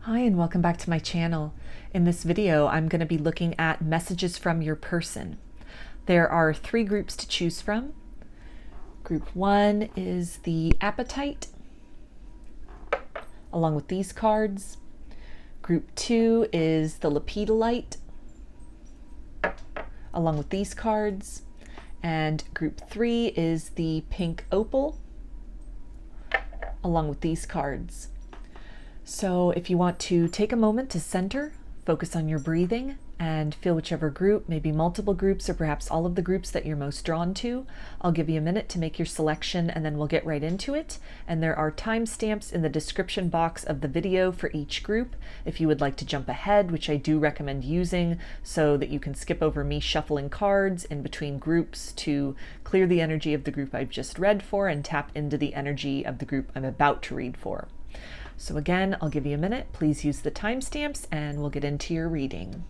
Hi and welcome back to my channel. In this video, I'm going to be looking at messages from your person. There are 3 groups to choose from. Group 1 is the Apatite, along with these cards. Group 2 is the Lepidolite, along with these cards. And group 3 is the pink Opal, along with these cards. So if you want to take a moment to center, focus on your breathing, and feel whichever group, maybe multiple groups or perhaps all of the groups that you're most drawn to, I'll give you a minute to make your selection and then we'll get right into it. And there are timestamps in the description box of the video for each group if you would like to jump ahead, which I do recommend using so that you can skip over me shuffling cards in between groups to clear the energy of the group I've just read for and tap into the energy of the group I'm about to read for. So again, I'll give you a minute. Please use the timestamps and we'll get into your reading.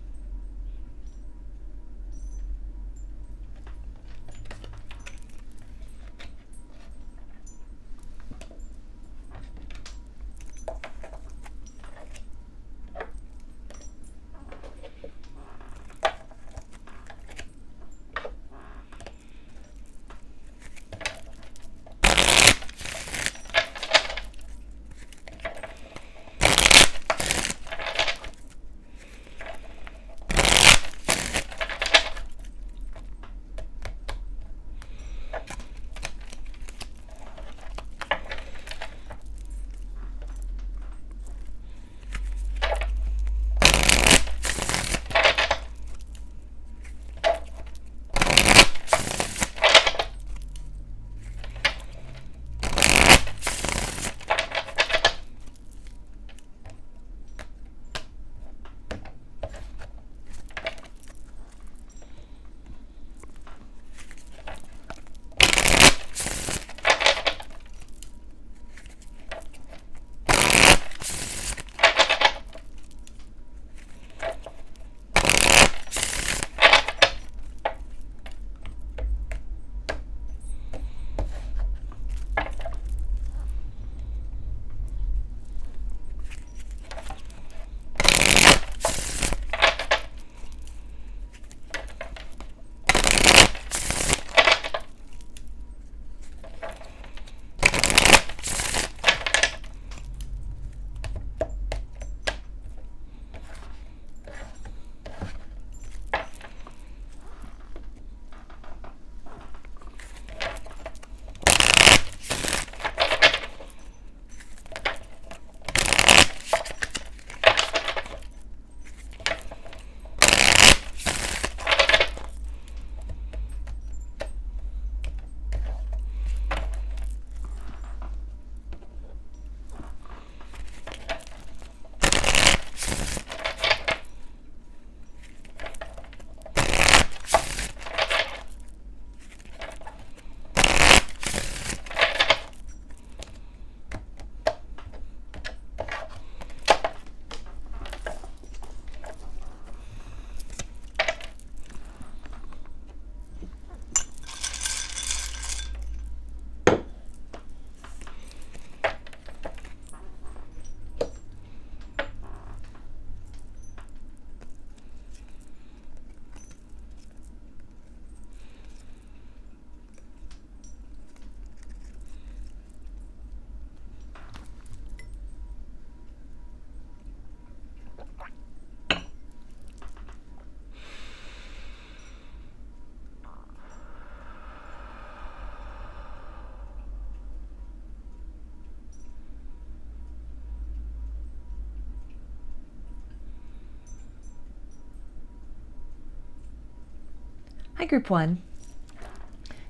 Hi, Group 1.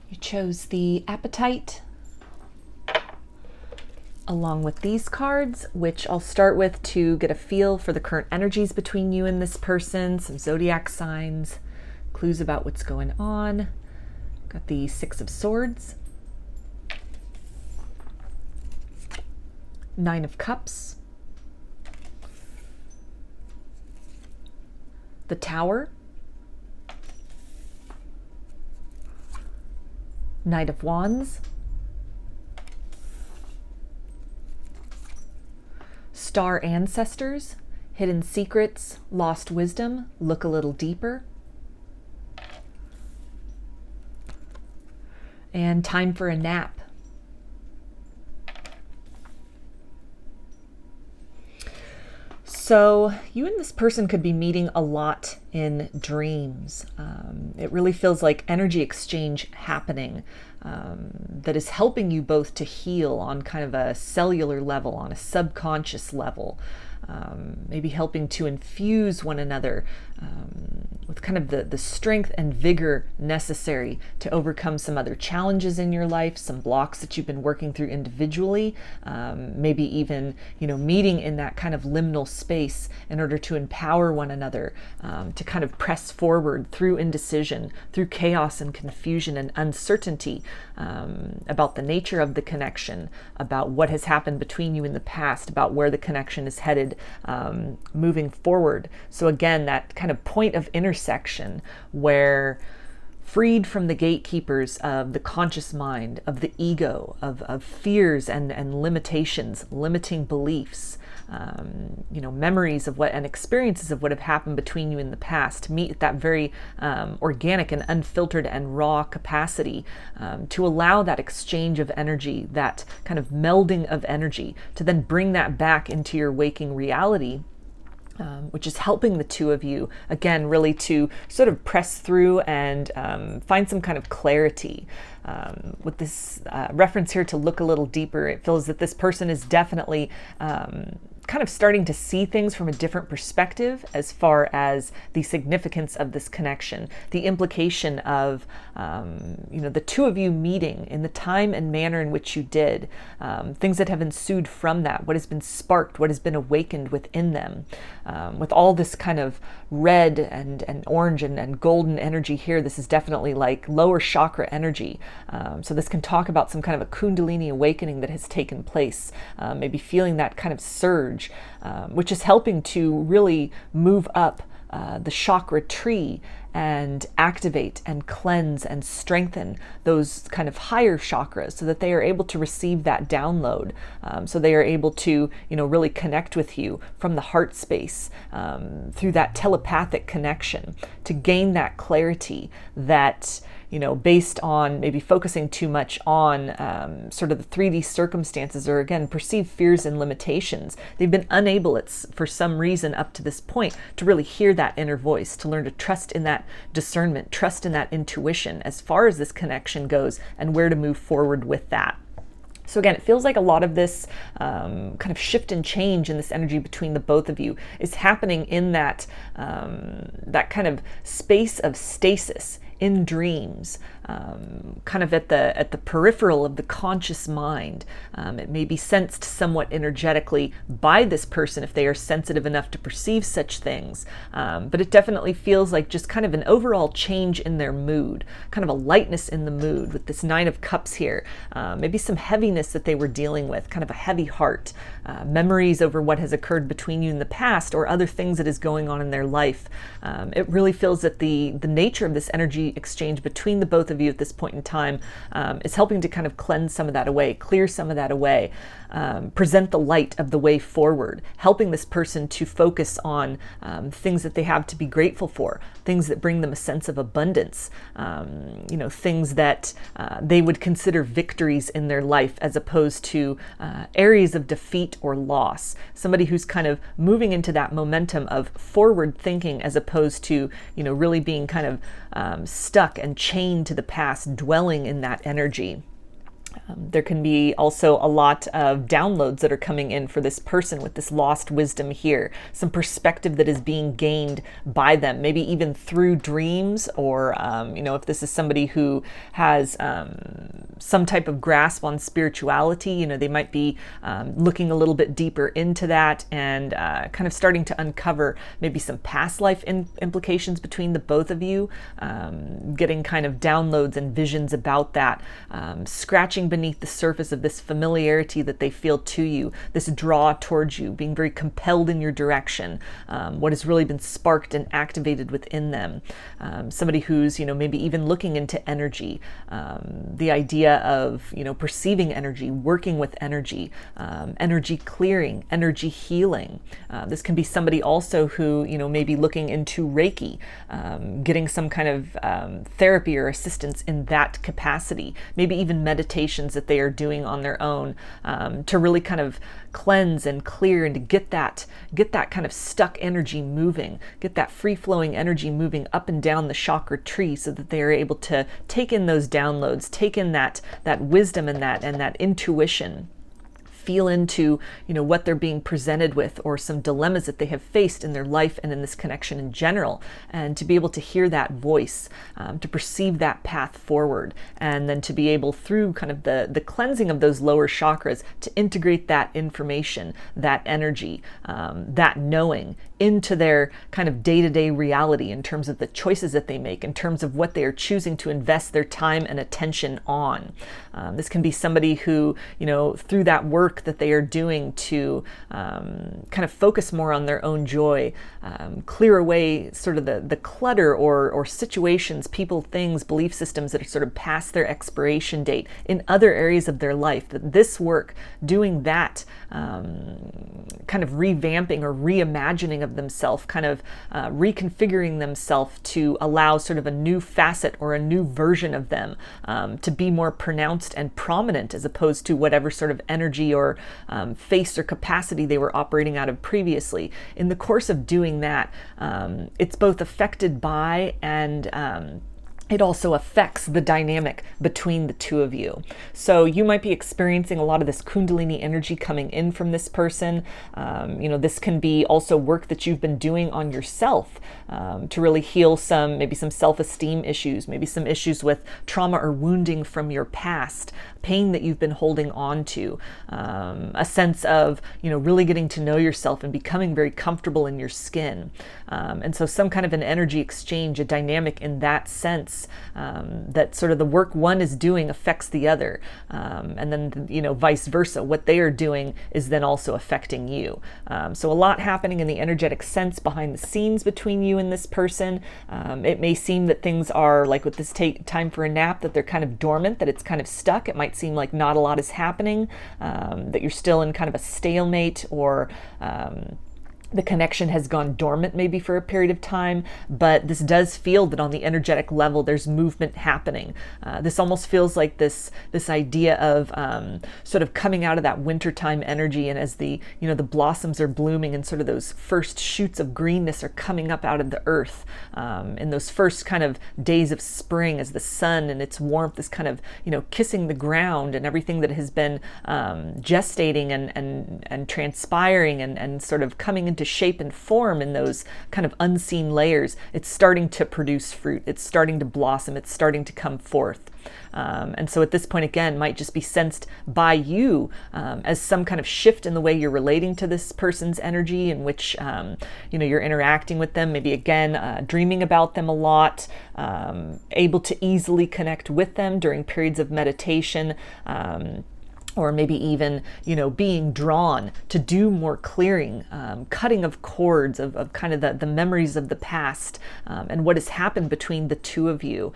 You chose the Apatite along with these cards, which I'll start with to get a feel for the current energies between you and this person, some zodiac signs, clues about what's going on. Got the 6 of Swords, 9 of Cups, the Tower, Knight of Wands, star ancestors, hidden secrets, lost wisdom, look a little deeper. And time for a nap. So you and this person could be meeting a lot in dreams. It really feels like energy exchange happening that is helping you both to heal on kind of a cellular level, on a subconscious level. Maybe helping to infuse one another with kind of the strength and vigor necessary to overcome some other challenges in your life, some blocks that you've been working through individually, maybe even, meeting in that kind of liminal space in order to empower one another to kind of press forward through indecision, through chaos and confusion and uncertainty about the nature of the connection, about what has happened between you in the past, about where the connection is headed moving forward. So again, that kind of point of intersection where, freed from the gatekeepers of the conscious mind, of the ego, of fears and limitations, limiting beliefs, memories of what and experiences of what have happened between you in the past, to meet at that very organic and unfiltered and raw capacity, to allow that exchange of energy, that kind of melding of energy, to then bring that back into your waking reality. Which is helping the two of you, again, really to sort of press through and find some kind of clarity. With this reference here to look a little deeper, it feels that this person is definitely kind of starting to see things from a different perspective as far as the significance of this connection, the implication of, the two of you meeting in the time and manner in which you did, things that have ensued from that, what has been sparked, what has been awakened within them. With all this kind of red and orange and golden energy here, this is definitely like lower chakra energy. So this can talk about some kind of a kundalini awakening that has taken place, maybe feeling that kind of surge, which is helping to really move up the chakra tree and activate and cleanse and strengthen those kind of higher chakras so that they are able to receive that download. So they are able to, really connect with you from the heart space through that telepathic connection to gain that clarity that, based on maybe focusing too much on sort of the 3D circumstances or, again, perceived fears and limitations. They've been unable, for some reason up to this point, to really hear that inner voice, to learn to trust in that discernment, trust in that intuition as far as this connection goes and where to move forward with that. So again, it feels like a lot of this kind of shift and change in this energy between the both of you is happening in that kind of space of stasis in dreams, kind of at the peripheral of the conscious mind. It may be sensed somewhat energetically by this person if they are sensitive enough to perceive such things, but it definitely feels like just kind of an overall change in their mood, kind of a lightness in the mood with this 9 of Cups here, maybe some heaviness that they were dealing with, kind of a heavy heart, memories over what has occurred between you in the past or other things that is going on in their life. It really feels that the nature of this energy exchange between the both of you at this point in time is helping to kind of cleanse some of that away, clear some of that away, present the light of the way forward, helping this person to focus on things that they have to be grateful for, things that bring them a sense of abundance, things that they would consider victories in their life as opposed to areas of defeat or loss. Somebody who's kind of moving into that momentum of forward thinking as opposed to, really being kind of stuck and chained to the past, dwelling in that energy. There can be also a lot of downloads that are coming in for this person with this lost wisdom here, some perspective that is being gained by them, maybe even through dreams, or if this is somebody who has some type of grasp on spirituality, they might be looking a little bit deeper into that and kind of starting to uncover maybe some past life implications between the both of you, getting kind of downloads and visions about that, scratching scratching beneath the surface of this familiarity that they feel to you, this draw towards you, being very compelled in your direction, what has really been sparked and activated within them. Somebody who's, maybe even looking into energy, the idea of, perceiving energy, working with energy, energy clearing, energy healing. This can be somebody also who, may be looking into Reiki, getting some kind of therapy or assistance in that capacity, maybe even meditations that they are doing on their own, to really kind of cleanse and clear and to get that kind of stuck energy moving, get that free-flowing energy moving up and down the chakra tree so that they are able to take in those downloads, take in that wisdom and that intuition, feel into, what they're being presented with, or some dilemmas that they have faced in their life and in this connection in general, and to be able to hear that voice, to perceive that path forward, and then to be able, through kind of the cleansing of those lower chakras, to integrate that information, that energy, that knowing into their kind of day-to-day reality in terms of the choices that they make, in terms of what they are choosing to invest their time and attention on. This can be somebody who, through that work that they are doing to kind of focus more on their own joy, clear away sort of the clutter or situations, people, things, belief systems that are sort of past their expiration date in other areas of their life, that this work, doing that kind of revamping or reimagining of themselves, kind of reconfiguring themselves to allow sort of a new facet or a new version of them to be more pronounced and prominent, as opposed to whatever sort of energy or face or capacity they were operating out of previously. In the course of doing that, it's both affected by and it also affects the dynamic between the two of you. So you might be experiencing a lot of this Kundalini energy coming in from this person. This can be also work that you've been doing on yourself to really heal maybe some self-esteem issues, maybe some issues with trauma or wounding from your past, pain that you've been holding on to, a sense of, really getting to know yourself and becoming very comfortable in your skin. And so some kind of an energy exchange, a dynamic in that sense, that sort of the work one is doing affects the other. And then, vice versa. What they are doing is then also affecting you. So a lot happening in the energetic sense behind the scenes between you and this person. It may seem that things are like with this time for a nap, that they're kind of dormant, that it's kind of stuck. It might seem like not a lot is happening, that you're still in kind of a stalemate, or the connection has gone dormant maybe for a period of time, but this does feel that on the energetic level there's movement happening. This almost feels like this idea of sort of coming out of that wintertime energy, and as the blossoms are blooming and sort of those first shoots of greenness are coming up out of the earth, in those first kind of days of spring, as the sun and its warmth is kind of kissing the ground, and everything that has been gestating and transpiring and sort of coming into shape and form in those kind of unseen layers, it's starting to produce fruit, it's starting to blossom, it's starting to come forth. And so at this point, again, might just be sensed by you as some kind of shift in the way you're relating to this person's energy, in which you're interacting with them, maybe again dreaming about them a lot, able to easily connect with them during periods of meditation, or maybe even, being drawn to do more clearing, cutting of cords of kind of the memories of the past, and what has happened between the two of you,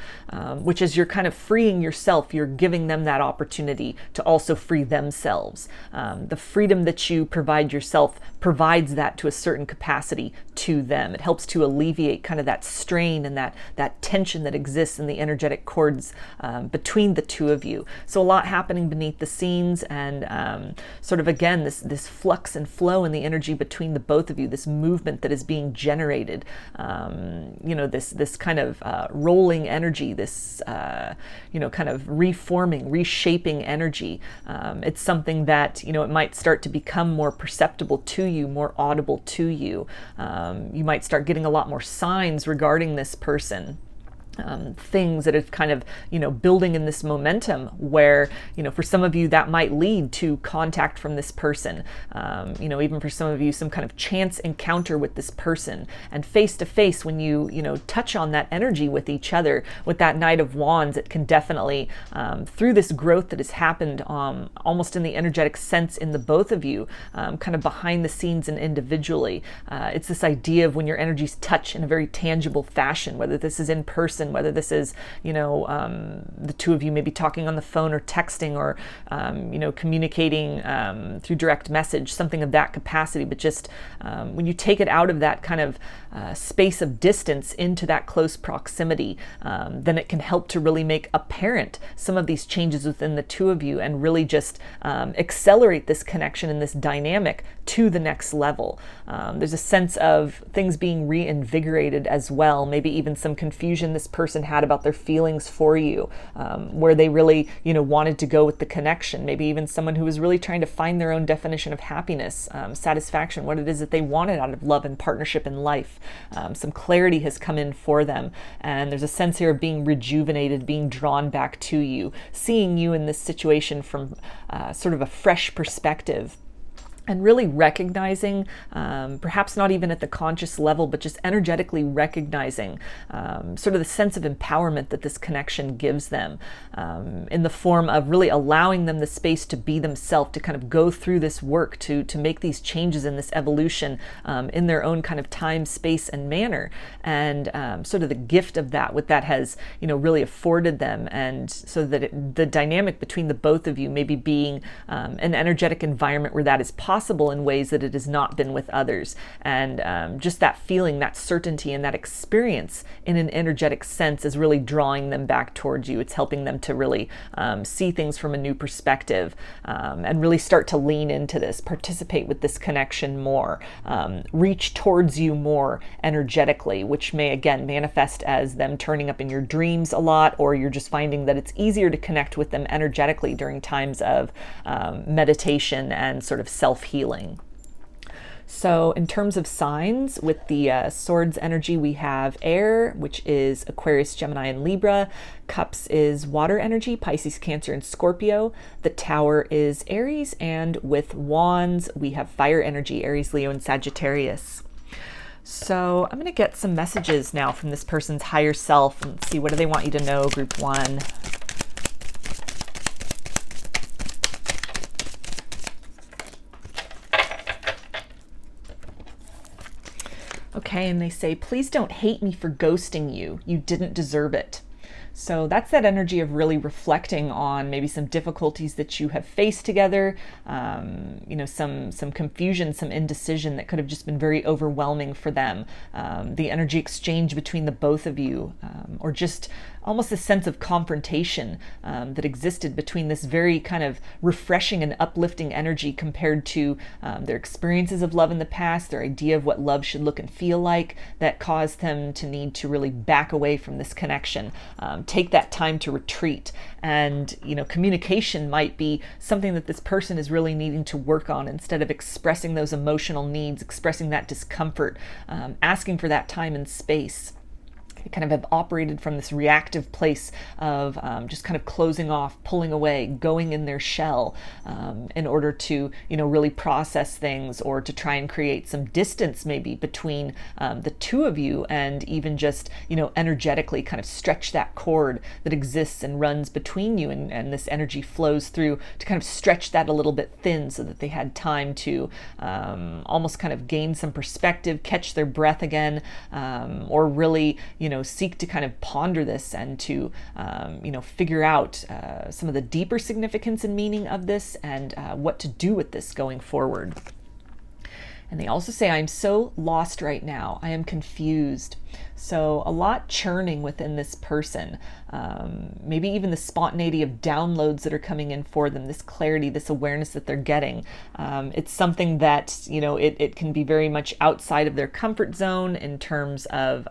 which as you're kind of freeing yourself, you're giving them that opportunity to also free themselves. The freedom that you provide yourself provides that to a certain capacity to them. It helps to alleviate kind of that strain and that tension that exists in the energetic cords between the two of you. So a lot happening beneath the scenes, and sort of again this flux and flow in the energy between the both of you, this movement that is being generated, this kind of rolling energy, this kind of reforming, reshaping energy. It's something that it might start to become more perceptible to you, more audible to you. You might start getting a lot more signs regarding this person. things that is kind of, building in this momentum where, for some of you that might lead to contact from this person. Even for some of you, some kind of chance encounter with this person, and face to face when you, touch on that energy with each other. With that Knight of Wands, it can definitely, through this growth that has happened, almost in the energetic sense in the both of you, kind of behind the scenes and individually. It's this idea of when your energies touch in a very tangible fashion, whether this is in person, whether this is, the two of you maybe talking on the phone or texting or, communicating through direct message, something of that capacity. But just when you take it out of that kind of space of distance into that close proximity, then it can help to really make apparent some of these changes within the two of you, and really just accelerate this connection and this dynamic to the next level. There's a sense of things being reinvigorated as well, maybe even some confusion this person had about their feelings for you, where they really, wanted to go with the connection. Maybe even someone who was really trying to find their own definition of happiness, satisfaction, what it is that they wanted out of love and partnership in life. Some clarity has come in for them, and there's a sense here of being rejuvenated, being drawn back to you, seeing you in this situation from sort of a fresh perspective. And really recognizing, perhaps not even at the conscious level, but just energetically recognizing sort of the sense of empowerment that this connection gives them, in the form of really allowing them the space to be themselves, to kind of go through this work, to make these changes in this evolution in their own kind of time, space, and manner. And sort of the gift of that, what that has, really afforded them. And so that the dynamic between the both of you maybe being an energetic environment where that is possible in ways that it has not been with others. And just that feeling, that certainty, and that experience in an energetic sense is really drawing them back towards you. It's helping them to really see things from a new perspective, and really start to lean into this, participate with this connection more, reach towards you more energetically, which may again manifest as them turning up in your dreams a lot, or you're just finding that it's easier to connect with them energetically during times of meditation and sort of self-healing. So in terms of signs, with the Swords energy, we have air, which is Aquarius, Gemini, and Libra. Cups is water energy, Pisces, Cancer, and Scorpio. The Tower is Aries, and with Wands, we have fire energy, Aries, Leo, and Sagittarius. So I'm going to get some messages now from this person's higher self and see, what do they want you to know, group one. Okay, and they say, please don't hate me for ghosting you. You didn't deserve it. So that's that energy of really reflecting on maybe some difficulties that you have faced together, some confusion, some indecision that could have just been very overwhelming for them. The energy exchange between the both of you, or just almost a sense of confrontation that existed between this very kind of refreshing and uplifting energy compared to their experiences of love in the past, their idea of what love should look and feel like, that caused them to need to really back away from this connection, take that time to retreat. And, communication might be something that this person is really needing to work on, instead of expressing those emotional needs, expressing that discomfort, asking for that time and space. Kind of have operated from this reactive place of just kind of closing off, pulling away, going in their shell, in order to, really process things, or to try and create some distance maybe between the two of you, and even just, energetically kind of stretch that cord that exists and runs between you, and this energy flows through to kind of stretch that a little bit thin, so that they had time to almost kind of gain some perspective, catch their breath again, or really, seek to kind of ponder this and to, figure out some of the deeper significance and meaning of this, and what to do with this going forward. And they also say, I'm so lost right now. I am confused. So a lot churning within this person. Maybe even the spontaneity of downloads that are coming in for them, this clarity, this awareness that they're getting. It's something that, it can be very much outside of their comfort zone in terms of,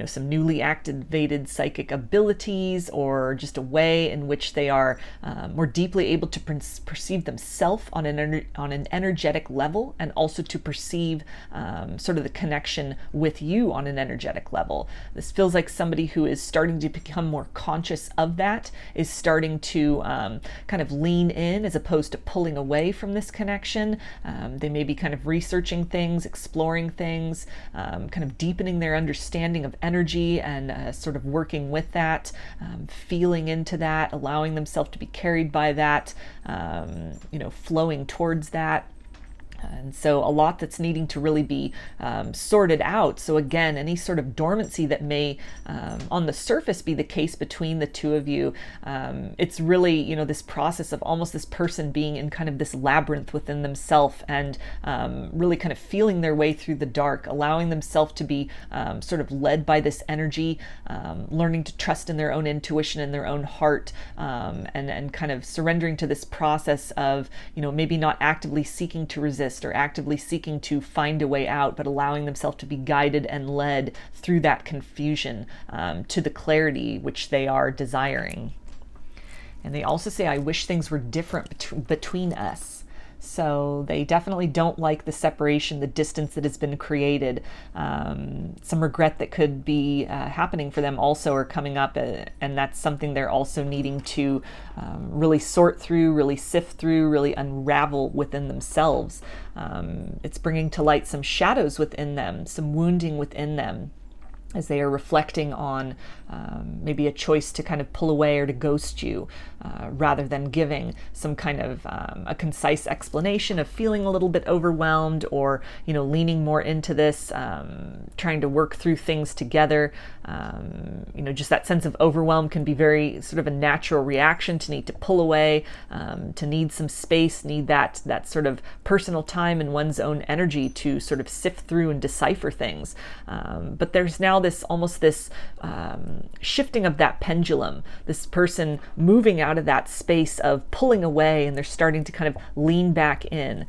some newly activated psychic abilities, or just a way in which they are more deeply able to perceive themselves on an energetic level, and also to perceive sort of the connection with you on an energetic level. This feels like somebody who is starting to become more conscious of that, is starting to kind of lean in as opposed to pulling away from this connection. They may be kind of researching things, exploring things, kind of deepening their understanding of energy and sort of working with that, feeling into that, allowing themselves to be carried by that, flowing towards that. And so a lot that's needing to really be sorted out. So again, any sort of dormancy that may on the surface be the case between the two of you, it's really, this process of almost this person being in kind of this labyrinth within themselves and really kind of feeling their way through the dark, allowing themselves to be sort of led by this energy, learning to trust in their own intuition and their own heart, and kind of surrendering to this process of, maybe not actively seeking to resist or actively seeking to find a way out, but allowing themselves to be guided and led through that confusion to the clarity which they are desiring. And they also say, I wish things were different between us. So they definitely don't like the separation, the distance that has been created. Some regret that could be happening for them also are coming up, and that's something they're also needing to really sort through, really sift through, really unravel within themselves. It's bringing to light some shadows within them, some wounding within them, as they are reflecting on maybe a choice to kind of pull away or to ghost you, rather than giving some kind of a concise explanation of feeling a little bit overwhelmed, or leaning more into this, trying to work through things together. Just that sense of overwhelm can be very sort of a natural reaction to need to pull away, to need some space, need that sort of personal time and one's own energy to sort of sift through and decipher things. But there's now this shifting of that pendulum, this person moving out of that space of pulling away, and they're starting to kind of lean back in,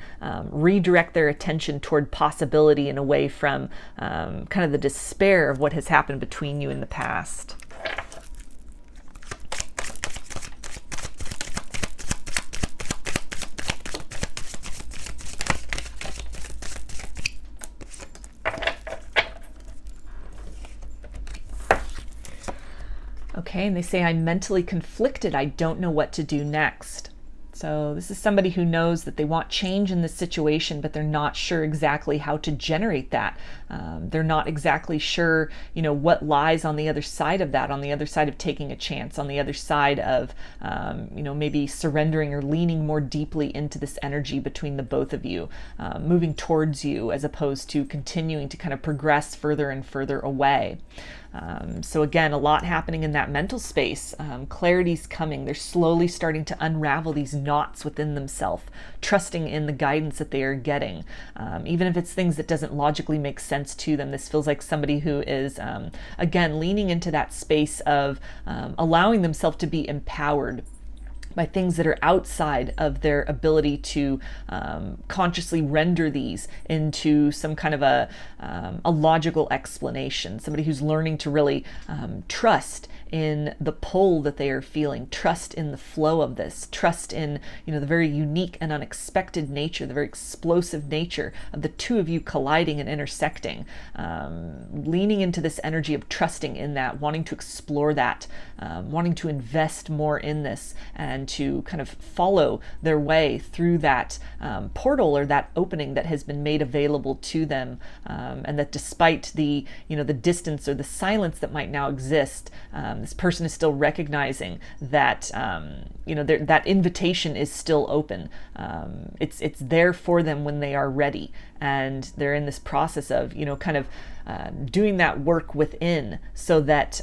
redirect their attention toward possibility and away from kind of the despair of what has happened between you in the past. Okay, and they say, I'm mentally conflicted. I don't know what to do next. So this is somebody who knows that they want change in this situation, but they're not sure exactly how to generate that. They're not exactly sure, what lies on the other side of that, on the other side of taking a chance, on the other side of, maybe surrendering or leaning more deeply into this energy between the both of you, moving towards you as opposed to continuing to kind of progress further and further away. So again, a lot happening in that mental space. Clarity's coming. They're slowly starting to unravel these knots within themselves, trusting in the guidance that they are getting. Even if it's things that doesn't logically make sense to them, this feels like somebody who is, again, leaning into that space of allowing themselves to be empowered by things that are outside of their ability to consciously render these into some kind of a logical explanation. Somebody who's learning to really trust in the pull that they are feeling, trust in the flow of this, trust in the very unique and unexpected nature, the very explosive nature of the two of you colliding and intersecting, leaning into this energy of trusting in that, wanting to explore that, wanting to invest more in this, and to kind of follow their way through that portal or that opening that has been made available to them, and that despite the the distance or the silence that might now exist, this person is still recognizing that that invitation is still open. It's there for them when they are ready, and they're in this process of kind of doing that work within, so that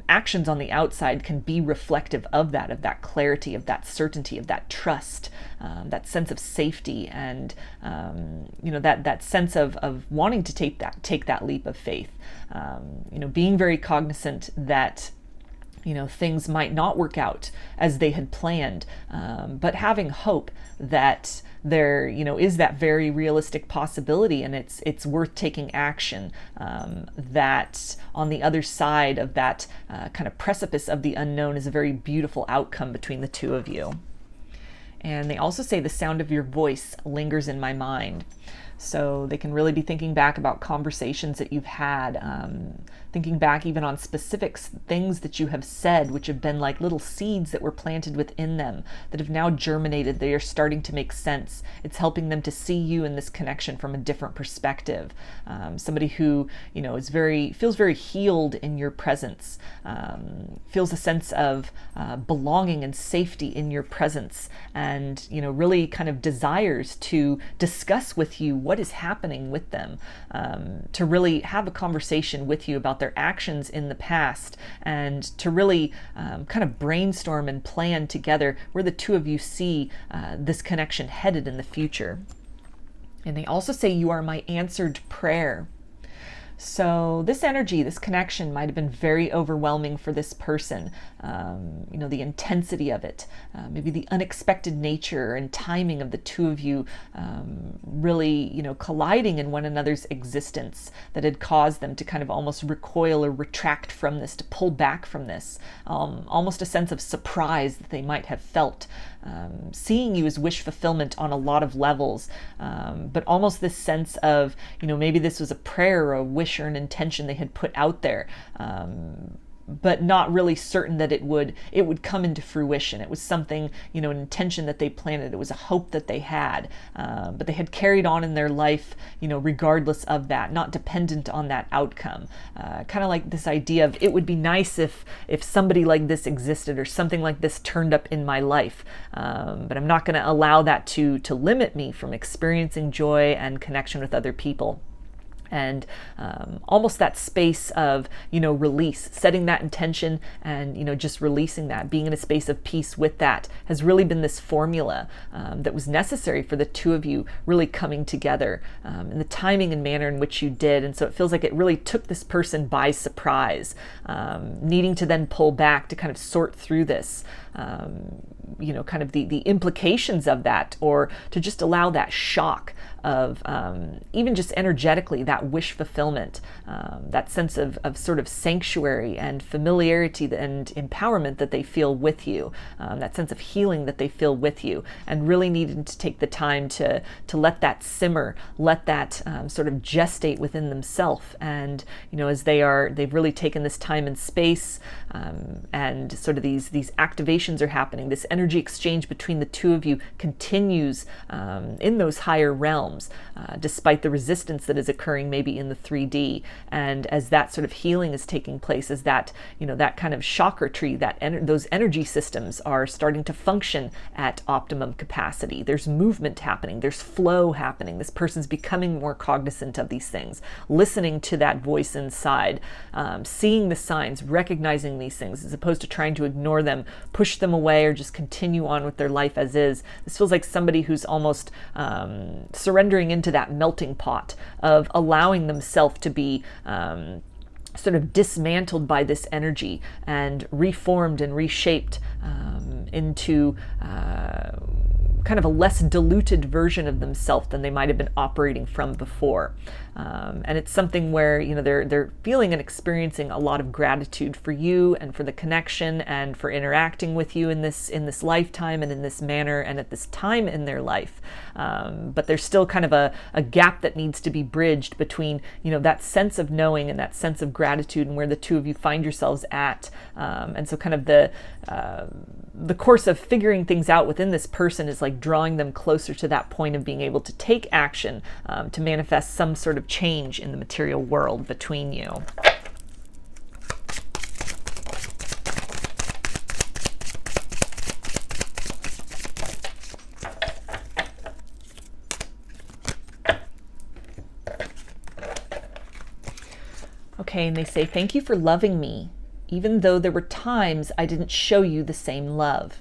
actions on the outside can be reflective of that clarity, of that certainty, of that trust, that sense of safety, and that sense of wanting to take that leap of faith. Being very cognizant that things might not work out as they had planned, but having hope that there is that very realistic possibility, and it's worth taking action, that on the other side of that kind of precipice of the unknown is a very beautiful outcome between the two of you. And they also say, the sound of your voice lingers in my mind. So they can really be thinking back about conversations that you've had, thinking back even on specific things that you have said, which have been like little seeds that were planted within them that have now germinated. They are starting to make sense. It's helping them to see you in this connection from a different perspective. Somebody who, is feels very healed in your presence, feels a sense of belonging and safety in your presence, and, really kind of desires to discuss with you what is happening with them, to really have a conversation with you about their actions in the past, and to really kind of brainstorm and plan together where the two of you see this connection headed in the future. And they also say, you are my answered prayer. So this energy, this connection might have been very overwhelming for this person. The intensity of it, maybe the unexpected nature and timing of the two of you really, colliding in one another's existence that had caused them to kind of almost recoil or retract from this, to pull back from this. Almost a sense of surprise that they might have felt. Seeing you as wish fulfillment on a lot of levels, but almost this sense of, maybe this was a prayer or a wish or an intention they had put out there, but not really certain that it would come into fruition. It was something, an intention that they planted. It was a hope that they had, but they had carried on in their life, regardless of that, not dependent on that outcome. Kind of like this idea of, it would be nice if somebody like this existed or something like this turned up in my life, but I'm not going to allow that to limit me from experiencing joy and connection with other people. And almost that space of, release, setting that intention and, just releasing that, being in a space of peace with that has really been this formula that was necessary for the two of you really coming together, and the timing and manner in which you did. And so it feels like it really took this person by surprise, needing to then pull back to kind of sort through this, kind of the implications of that, or to just allow that shock of even just energetically, that wish fulfillment, that sense of sort of sanctuary and familiarity and empowerment that they feel with you, that sense of healing that they feel with you, and really needing to take the time to let that simmer, let that sort of gestate within themselves. And as they've really taken this time and space, and sort of these activations are happening. This energy exchange between the two of you continues in those higher realms, despite the resistance that is occurring maybe in the 3D. And as that sort of healing is taking place, as that, that kind of chakra tree, those energy systems are starting to function at optimum capacity. There's movement happening. There's flow happening. This person's becoming more cognizant of these things, listening to that voice inside, seeing the signs, recognizing these things, as opposed to trying to ignore them, push them away, or just continue on with their life as is. This feels like somebody who's almost surrendering into that melting pot of allowing themselves to be sort of dismantled by this energy and reformed and reshaped into kind of a less diluted version of themselves than they might have been operating from before. And it's something where, they're feeling and experiencing a lot of gratitude for you and for the connection and for interacting with you in this lifetime and in this manner and at this time in their life. But there's still kind of a gap that needs to be bridged between, that sense of knowing and that sense of gratitude and where the two of you find yourselves at. And so kind of the course of figuring things out within this person is like drawing them closer to that point of being able to take action, to manifest some sort of change in the material world between you. Okay, and they say, thank you for loving me, even though there were times I didn't show you the same love.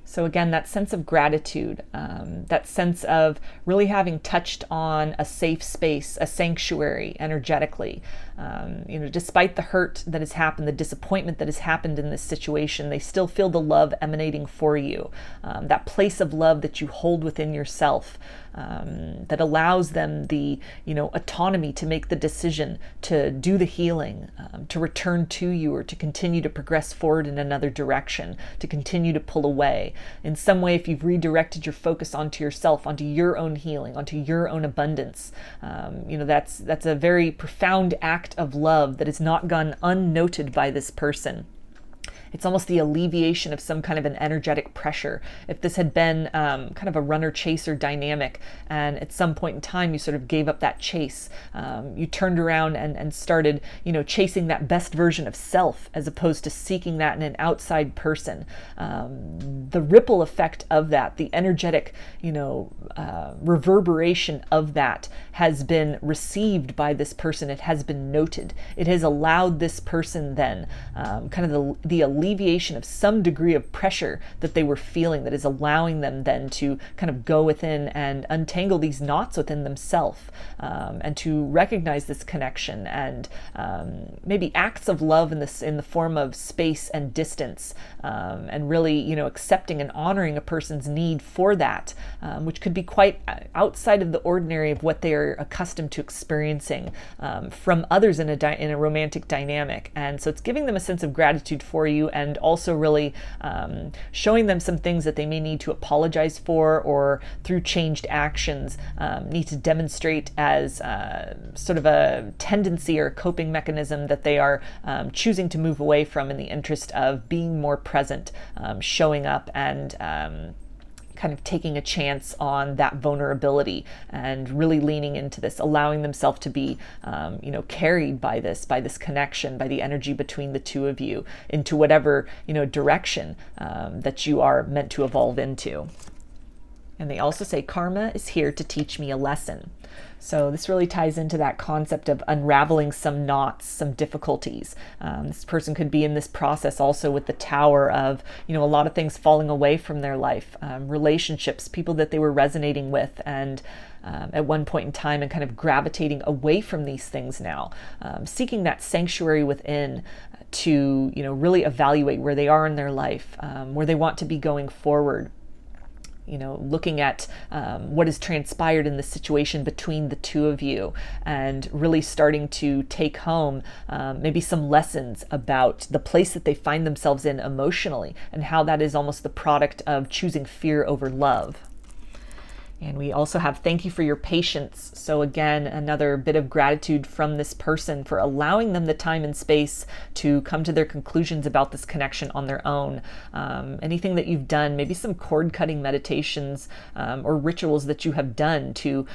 So again, that sense of gratitude, that sense of really having touched on a safe space, a sanctuary energetically. Despite the hurt that has happened, the disappointment that has happened in this situation, they still feel the love emanating for you. That place of love that you hold within yourself, that allows them the, autonomy to make the decision to do the healing, to return to you, or to continue to progress forward in another direction, to continue to pull away. In some way, if you've redirected your focus onto yourself, onto your own healing, onto your own abundance, that's a very profound act of love that has not gone unnoted by this person. It's almost the alleviation of some kind of an energetic pressure. If this had been kind of a runner-chaser dynamic, and at some point in time you sort of gave up that chase, you turned around and started, chasing that best version of self as opposed to seeking that in an outside person. The ripple effect of that, the energetic, reverberation of that has been received by this person. It has been noted. It has allowed this person then kind of the alleviation of some degree of pressure that they were feeling, that is allowing them then to kind of go within and untangle these knots within themselves, and to recognize this connection, and maybe acts of love in the form of space and distance, and really accepting and honoring a person's need for that, which could be quite outside of the ordinary of what they are accustomed to experiencing from others in a romantic dynamic. And so it's giving them a sense of gratitude for you, and also really showing them some things that they may need to apologize for, or through changed actions need to demonstrate as sort of a tendency or a coping mechanism that they are choosing to move away from in the interest of being more present, showing up, and kind of taking a chance on that vulnerability, and really leaning into this, allowing themselves to be, carried by this connection, by the energy between the two of you into whatever, direction that you are meant to evolve into. And they also say, karma is here to teach me a lesson. So this really ties into that concept of unraveling some knots, some difficulties. This person could be in this process also with the Tower of, a lot of things falling away from their life, relationships, people that they were resonating with, and at one point in time, and kind of gravitating away from these things now, seeking that sanctuary within to, really evaluate where they are in their life, where they want to be going forward. Looking at what has transpired in the situation between the two of you, and really starting to take home maybe some lessons about the place that they find themselves in emotionally, and how that is almost the product of choosing fear over love. And we also have thank you for your patience. So again, another bit of gratitude from this person for allowing them the time and space to come to their conclusions about this connection on their own. Anything that you've done, maybe some cord cutting meditations or rituals that you have done to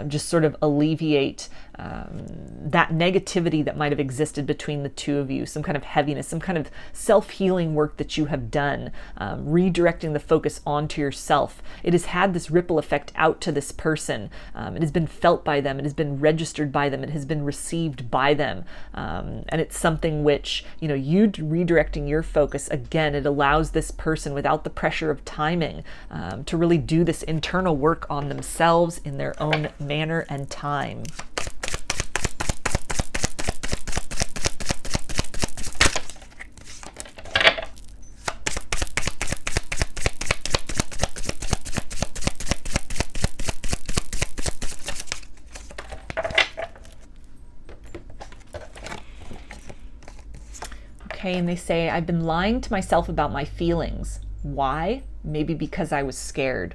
just sort of alleviate that negativity that might have existed between the two of you, some kind of heaviness, some kind of self-healing work that you have done, redirecting the focus onto yourself. It has had this ripple effect out to this person. It has been felt by them. It has been registered by them. It has been received by them. And it's something which, you redirecting your focus, again, it allows this person, without the pressure of timing, to really do this internal work on themselves in their own manner and time. And they say, I've been lying to myself about my feelings. Why? Maybe because I was scared.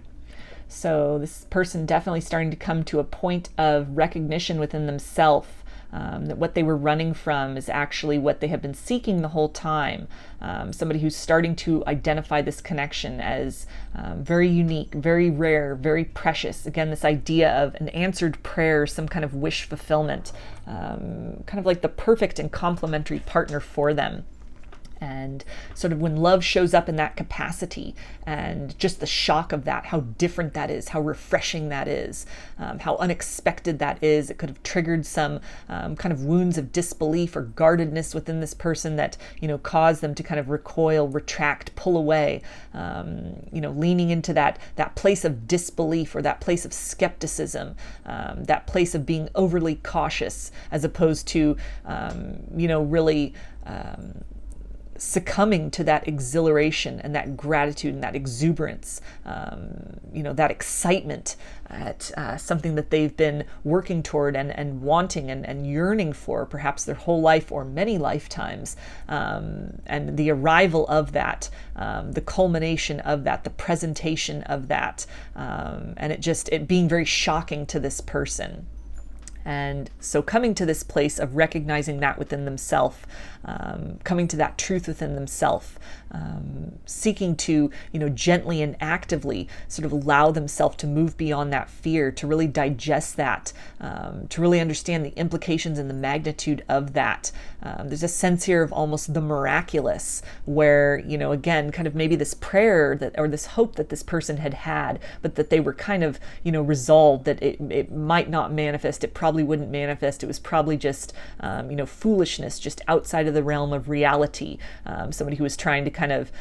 So this person definitely starting to come to a point of recognition within themselves, that what they were running from is actually what they have been seeking the whole time. Somebody who's starting to identify this connection as very unique, very rare, very precious. Again, this idea of an answered prayer, some kind of wish fulfillment, kind of like the perfect and complementary partner for them. And sort of when love shows up in that capacity, and just the shock of that, how different that is, how refreshing that is, how unexpected that is. It could have triggered some kind of wounds of disbelief or guardedness within this person that, caused them to kind of recoil, retract, pull away, leaning into that place of disbelief, or that place of skepticism, that place of being overly cautious, as opposed to, really succumbing to that exhilaration and that gratitude and that exuberance, that excitement at something that they've been working toward and wanting and yearning for perhaps their whole life or many lifetimes, and the arrival of that, the culmination of that, the presentation of that, and it being very shocking to this person. And so coming to this place of recognizing that within themselves, coming to that truth within themselves, seeking to, gently and actively sort of allow themselves to move beyond that fear, to really digest that, to really understand the implications and the magnitude of that. There's a sense here of almost the miraculous, where, again, kind of maybe this prayer or this hope that this person had, but that they were kind of, resolved that it might not manifest. It probably wouldn't manifest. It was probably just, foolishness, just outside of the realm of reality. Somebody who was trying to kind of,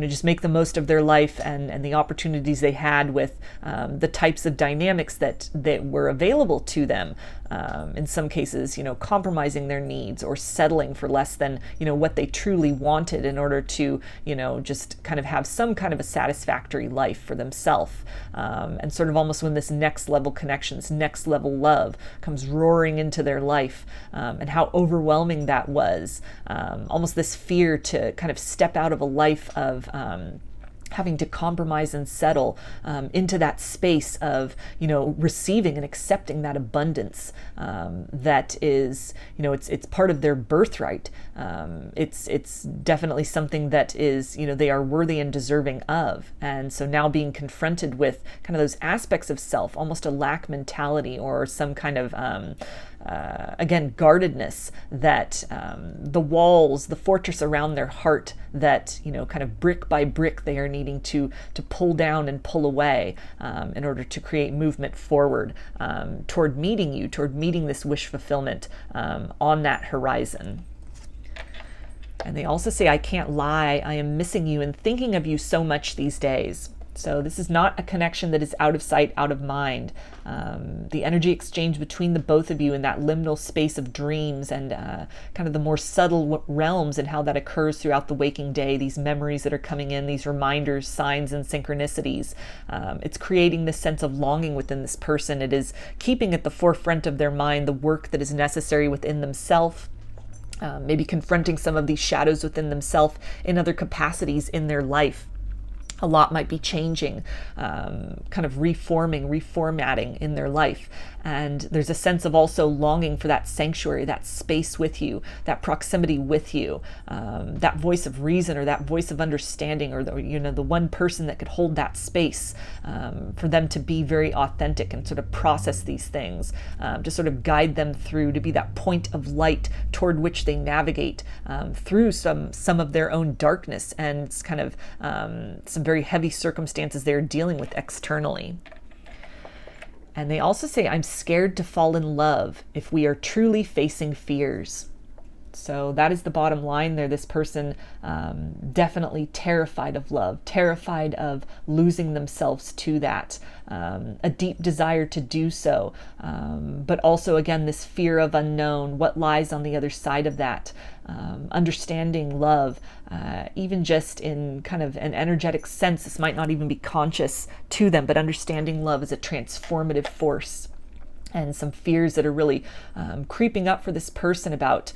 just make the most of their life and the opportunities they had with the types of dynamics that were available to them. In some cases, compromising their needs or settling for less than, what they truly wanted in order to, just kind of have some kind of a satisfactory life for themselves. And sort of almost when this next level connection, this next level love comes roaring into their life, and how overwhelming that was. Almost this fear to kind of step out of a life of having to compromise and settle into that space of, receiving and accepting that abundance that is, it's part of their birthright. It's definitely something that is, they are worthy and deserving of. And so now being confronted with kind of those aspects of self, almost a lack mentality or some kind of, again, guardedness, that the walls, the fortress around their heart that, kind of brick by brick they are needing to pull down and pull away in order to create movement forward toward meeting you, toward meeting this wish fulfillment on that horizon. And they also say, I can't lie, I am missing you and thinking of you so much these days. So this is not a connection that is out of sight, out of mind. The energy exchange between the both of you in that liminal space of dreams and kind of the more subtle realms and how that occurs throughout the waking day, these memories that are coming in, these reminders, signs, and synchronicities. It's creating this sense of longing within this person. It is keeping at the forefront of their mind the work that is necessary within themselves. Maybe confronting some of these shadows within themselves in other capacities in their life. A lot might be changing, kind of reformatting in their life. And there's a sense of also longing for that sanctuary, that space with you, that proximity with you, that voice of reason or that voice of understanding, or the one person that could hold that space for them to be very authentic and sort of process these things, to sort of guide them through, to be that point of light toward which they navigate through some of their own darkness and kind of some very heavy circumstances they're dealing with externally. And they also say, I'm scared to fall in love if we are truly facing fears. So that is the bottom line there. This person definitely terrified of love, terrified of losing themselves to that, a deep desire to do so, but also, again, this fear of unknown, what lies on the other side of that, understanding love, even just in kind of an energetic sense. This might not even be conscious to them, but understanding love as a transformative force. And some fears that are really creeping up for this person about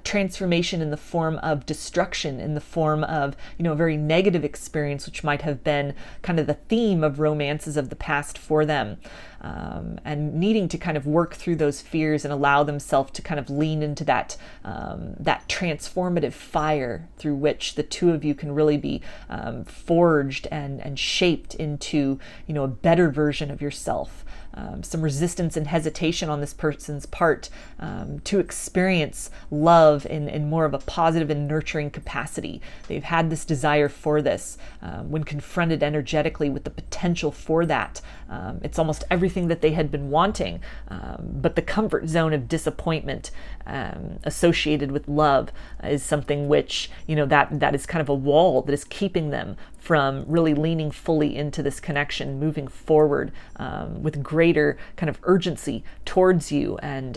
transformation in the form of destruction, in the form of, a very negative experience, which might have been kind of the theme of romances of the past for them. And needing to kind of work through those fears and allow themselves to kind of lean into that transformative fire through which the two of you can really be forged and shaped into, a better version of yourself. Some resistance and hesitation on this person's part to experience love in more of a positive and nurturing capacity. They've had this desire for this. When confronted energetically with the potential for that, it's almost everything everything that they had been wanting. But the comfort zone of disappointment associated with love is something which, that is kind of a wall that is keeping them from really leaning fully into this connection, moving forward with greater kind of urgency towards you, and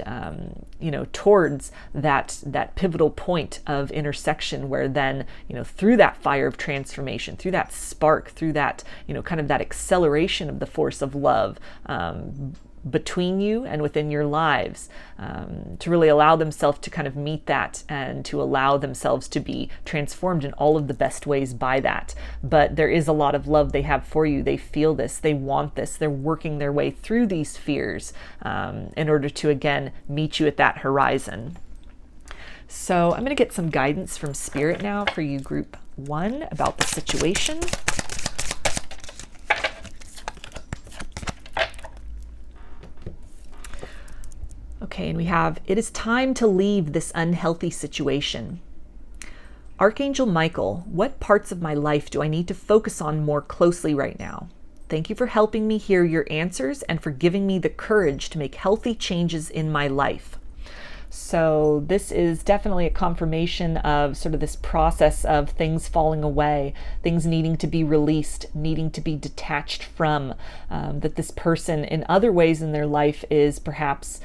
towards that pivotal point of intersection, where then through that fire of transformation, through that spark, through that kind of that acceleration of the force of love between you and within your lives, to really allow themselves to kind of meet that, and to allow themselves to be transformed in all of the best ways by that. But there is a lot of love they have for you. They feel this, they want this, they're working their way through these fears in order to, again, meet you at that horizon. So I'm going to get some guidance from Spirit now for you, Group 1, about the situation. Okay, and we have, it is time to leave this unhealthy situation. Archangel Michael, what parts of my life do I need to focus on more closely right now? Thank you for helping me hear your answers and for giving me the courage to make healthy changes in my life. So this is definitely a confirmation of sort of this process of things falling away, things needing to be released, needing to be detached from, that this person in other ways in their life is perhaps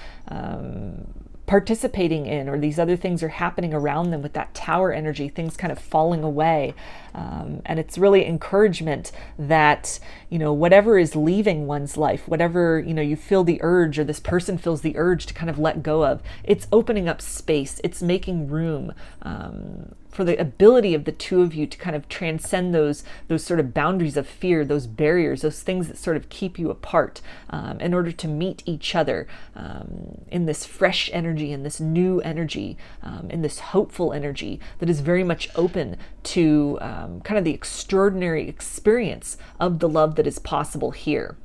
participating in, or these other things are happening around them with that tower energy, things kind of falling away. And it's really encouragement that, whatever is leaving one's life, whatever, you feel the urge, or this person feels the urge to kind of let go of, it's opening up space, it's making room for the ability of the two of you to kind of transcend those sort of boundaries of fear, those barriers, those things that sort of keep you apart, in order to meet each other in this fresh energy, in this new energy, in this hopeful energy that is very much open to kind of the extraordinary experience of the love that is possible here.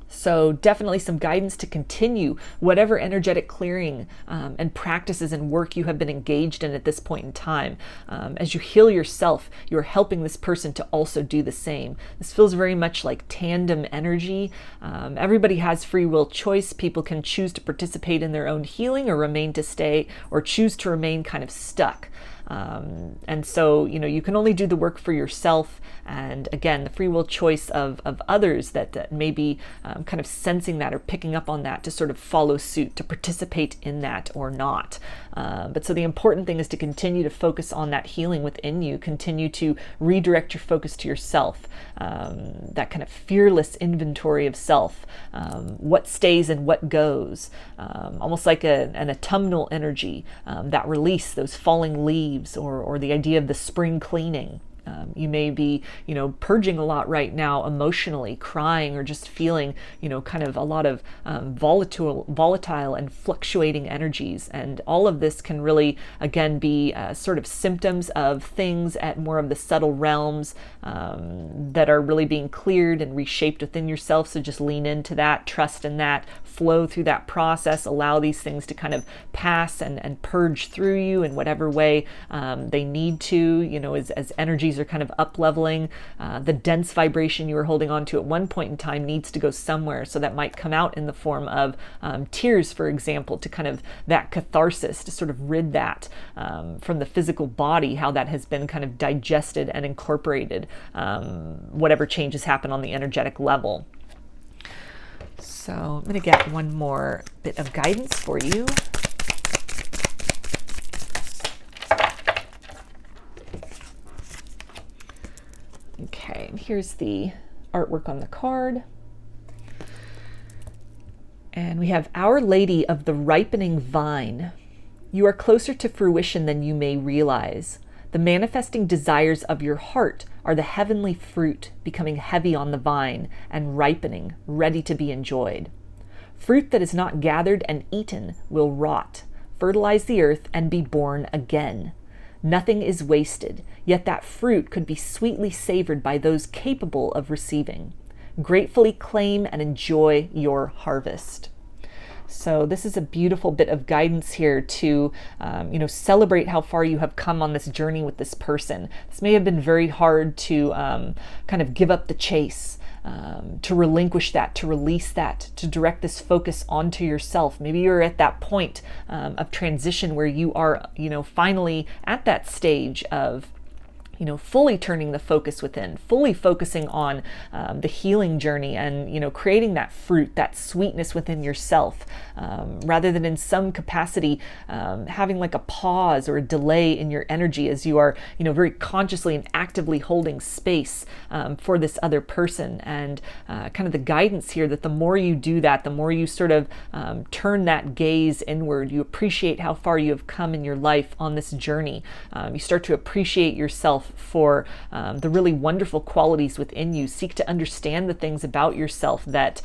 So definitely some guidance to continue whatever energetic clearing and practices and work you have been engaged in at this point in time. As you heal yourself, you're helping this person to also do the same. This feels very much like tandem energy. Everybody has free will choice. People can choose to participate in their own healing, or remain to stay, or choose to remain kind of stuck. And so, you can only do the work for yourself. And again, the free will choice of others that may be kind of sensing that or picking up on that to sort of follow suit, to participate in that or not. But so the important thing is to continue to focus on that healing within you, continue to redirect your focus to yourself, that kind of fearless inventory of self, what stays and what goes, almost like an autumnal energy, that release, those falling leaves, or the idea of the spring cleaning. You may be, purging a lot right now emotionally, crying, or just feeling, kind of a lot of volatile and fluctuating energies. And all of this can really, again, be sort of symptoms of things at more of the subtle realms that are really being cleared and reshaped within yourself. So just lean into that, trust in that, flow through that process, allow these things to kind of pass and purge through you in whatever way they need to, as energies are kind of up leveling. The dense vibration you were holding on to at one point in time needs to go somewhere. So that might come out in the form of tears, for example, to kind of that catharsis, to sort of rid that from the physical body, how that has been kind of digested and incorporated, whatever changes happen on the energetic level. So I'm going to get one more bit of guidance for you. Okay, and here's the artwork on the card. And we have Our Lady of the Ripening Vine. You are closer to fruition than you may realize. The manifesting desires of your heart are the heavenly fruit becoming heavy on the vine and ripening, ready to be enjoyed. Fruit that is not gathered and eaten will rot, fertilize the earth, and be born again. Nothing is wasted, yet that fruit could be sweetly savored by those capable of receiving. Gratefully claim and enjoy your harvest. So this is a beautiful bit of guidance here to, celebrate how far you have come on this journey with this person. This may have been very hard to kind of give up the chase. to relinquish that, to release that, to direct this focus onto yourself. Maybe you're at that point of transition where you are, finally at that stage of fully turning the focus within, fully focusing on the healing journey and, creating that fruit, that sweetness within yourself, rather than in some capacity having like a pause or a delay in your energy as you are, very consciously and actively holding space for this other person. And kind of the guidance here that the more you do that, the more you sort of turn that gaze inward, you appreciate how far you have come in your life on this journey. You start to appreciate yourself for the really wonderful qualities within you. Seek to understand the things about yourself that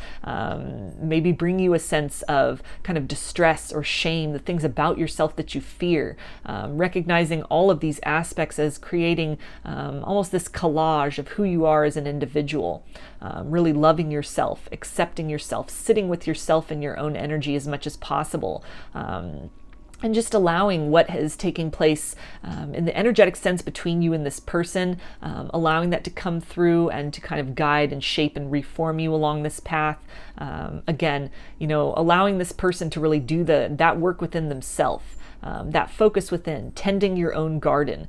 maybe bring you a sense of kind of distress or shame, the things about yourself that you fear. Recognizing all of these aspects as creating almost this collage of who you are as an individual. Really loving yourself, accepting yourself, sitting with yourself in your own energy as much as possible. And just allowing what is taking place in the energetic sense between you and this person, allowing that to come through and to kind of guide and shape and reform you along this path. Again, allowing this person to really do that work within themselves. That focus within, tending your own garden,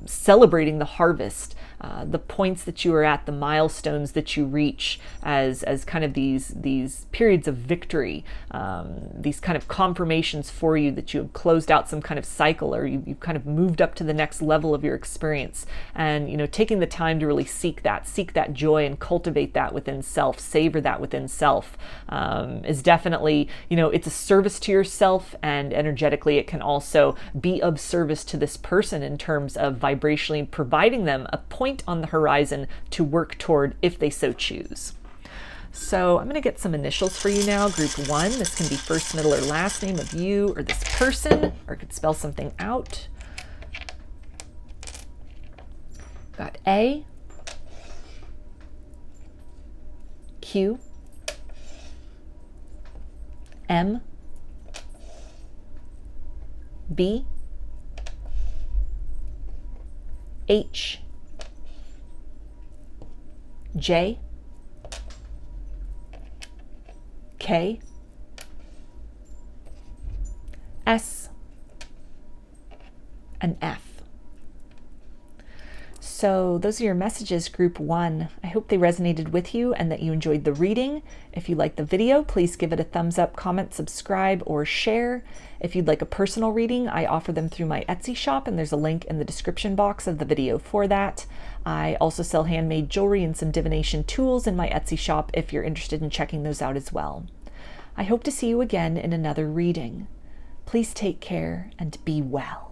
celebrating the harvest, the points that you are at, the milestones that you reach as kind of these periods of victory, these kind of confirmations for you that you have closed out some kind of cycle, or you've kind of moved up to the next level of your experience. And, taking the time to really seek that joy and cultivate that within self, savor that within self, is definitely, it's a service to yourself, and energetically it can also be of service to this person in terms of vibrationally providing them a point on the horizon to work toward if they so choose. So I'm going to get some initials for you now. Group 1, this can be first, middle, or last name of you or this person, or it could spell something out. Got A, Q, M, B, H, J, K, S, and F. So those are your messages, Group 1. I hope they resonated with you and that you enjoyed the reading. If you liked the video, please give it a thumbs up, comment, subscribe, or share. If you'd like a personal reading, I offer them through my Etsy shop, and there's a link in the description box of the video for that. I also sell handmade jewelry and some divination tools in my Etsy shop if you're interested in checking those out as well. I hope to see you again in another reading. Please take care and be well.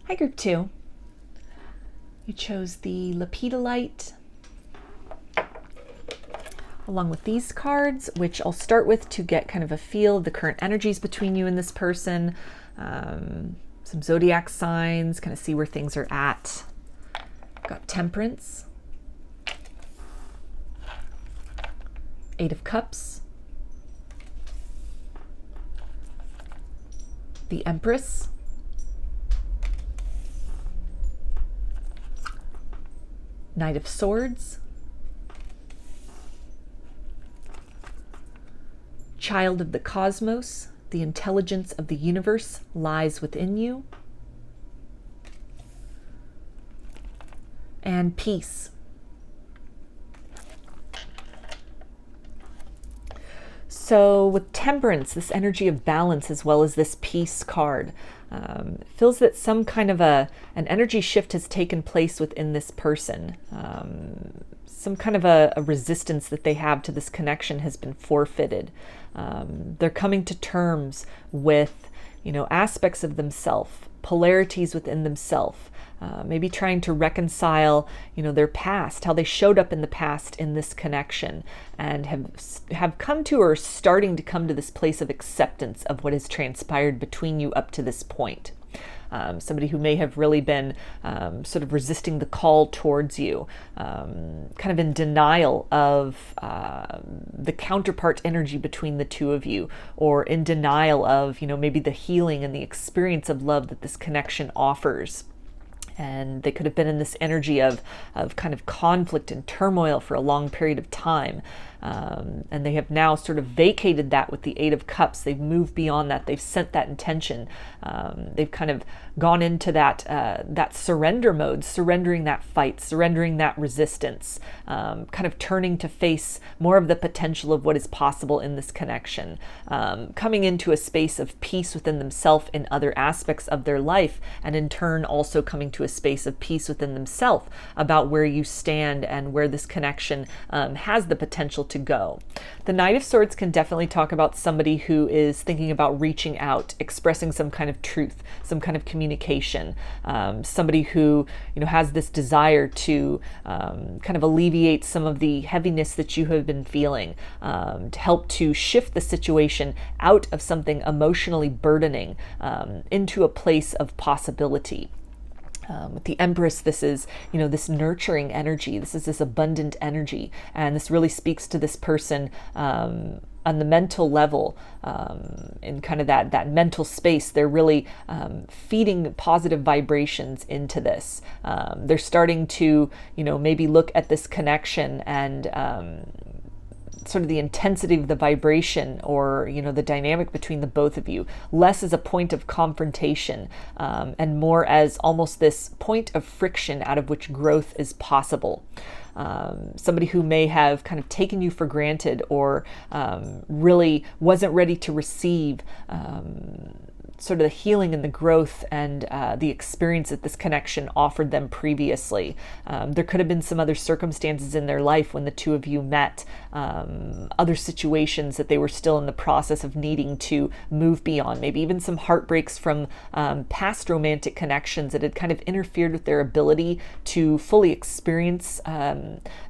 Hi, group 2. You chose the Lepidolite along with these cards, which I'll start with to get kind of a feel of the current energies between you and this person. Some zodiac signs, kind of see where things are at. Got Temperance, Eight of Cups, the Empress, Knight of Swords, Child of the Cosmos, the intelligence of the universe lies within you, and Peace. So with Temperance, this energy of balance as well as this Peace card, feels that some kind of an energy shift has taken place within this person. Some kind of a resistance that they have to this connection has been forfeited. They're coming to terms with, aspects of themselves, polarities within themselves. Maybe trying to reconcile, their past, how they showed up in the past in this connection, and have come to, or starting to come to, this place of acceptance of what has transpired between you up to this point. Somebody who may have really been sort of resisting the call towards you, kind of in denial of the counterpart energy between the two of you, or in denial of, maybe the healing and the experience of love that this connection offers. And they could have been in this energy of kind of conflict and turmoil for a long period of time. And they have now sort of vacated that with the Eight of Cups. They've moved beyond that. They've sent that intention. They've kind of gone into that surrender mode, surrendering that fight, surrendering that resistance, kind of turning to face more of the potential of what is possible in this connection, coming into a space of peace within themselves in other aspects of their life, and in turn also coming to a space of peace within themselves about where you stand and where this connection has the potential to go. The Knight of Swords can definitely talk about somebody who is thinking about reaching out, expressing some kind of truth, some kind of communication, somebody who has this desire to kind of alleviate some of the heaviness that you have been feeling, to help to shift the situation out of something emotionally burdening into a place of possibility. With the Empress, this is, this nurturing energy. This is this abundant energy. And this really speaks to this person on the mental level, in kind of that mental space. They're really feeding positive vibrations into this. They're starting to, maybe look at this connection and sort of the intensity of the vibration, or the dynamic between the both of you, less as a point of confrontation, and more as almost this point of friction out of which growth is possible. Somebody who may have kind of taken you for granted, or really wasn't ready to receive sort of the healing and the growth and the experience that this connection offered them previously. There could have been some other circumstances in their life when the two of you met, other situations that they were still in the process of needing to move beyond, maybe even some heartbreaks from past romantic connections that had kind of interfered with their ability to fully experience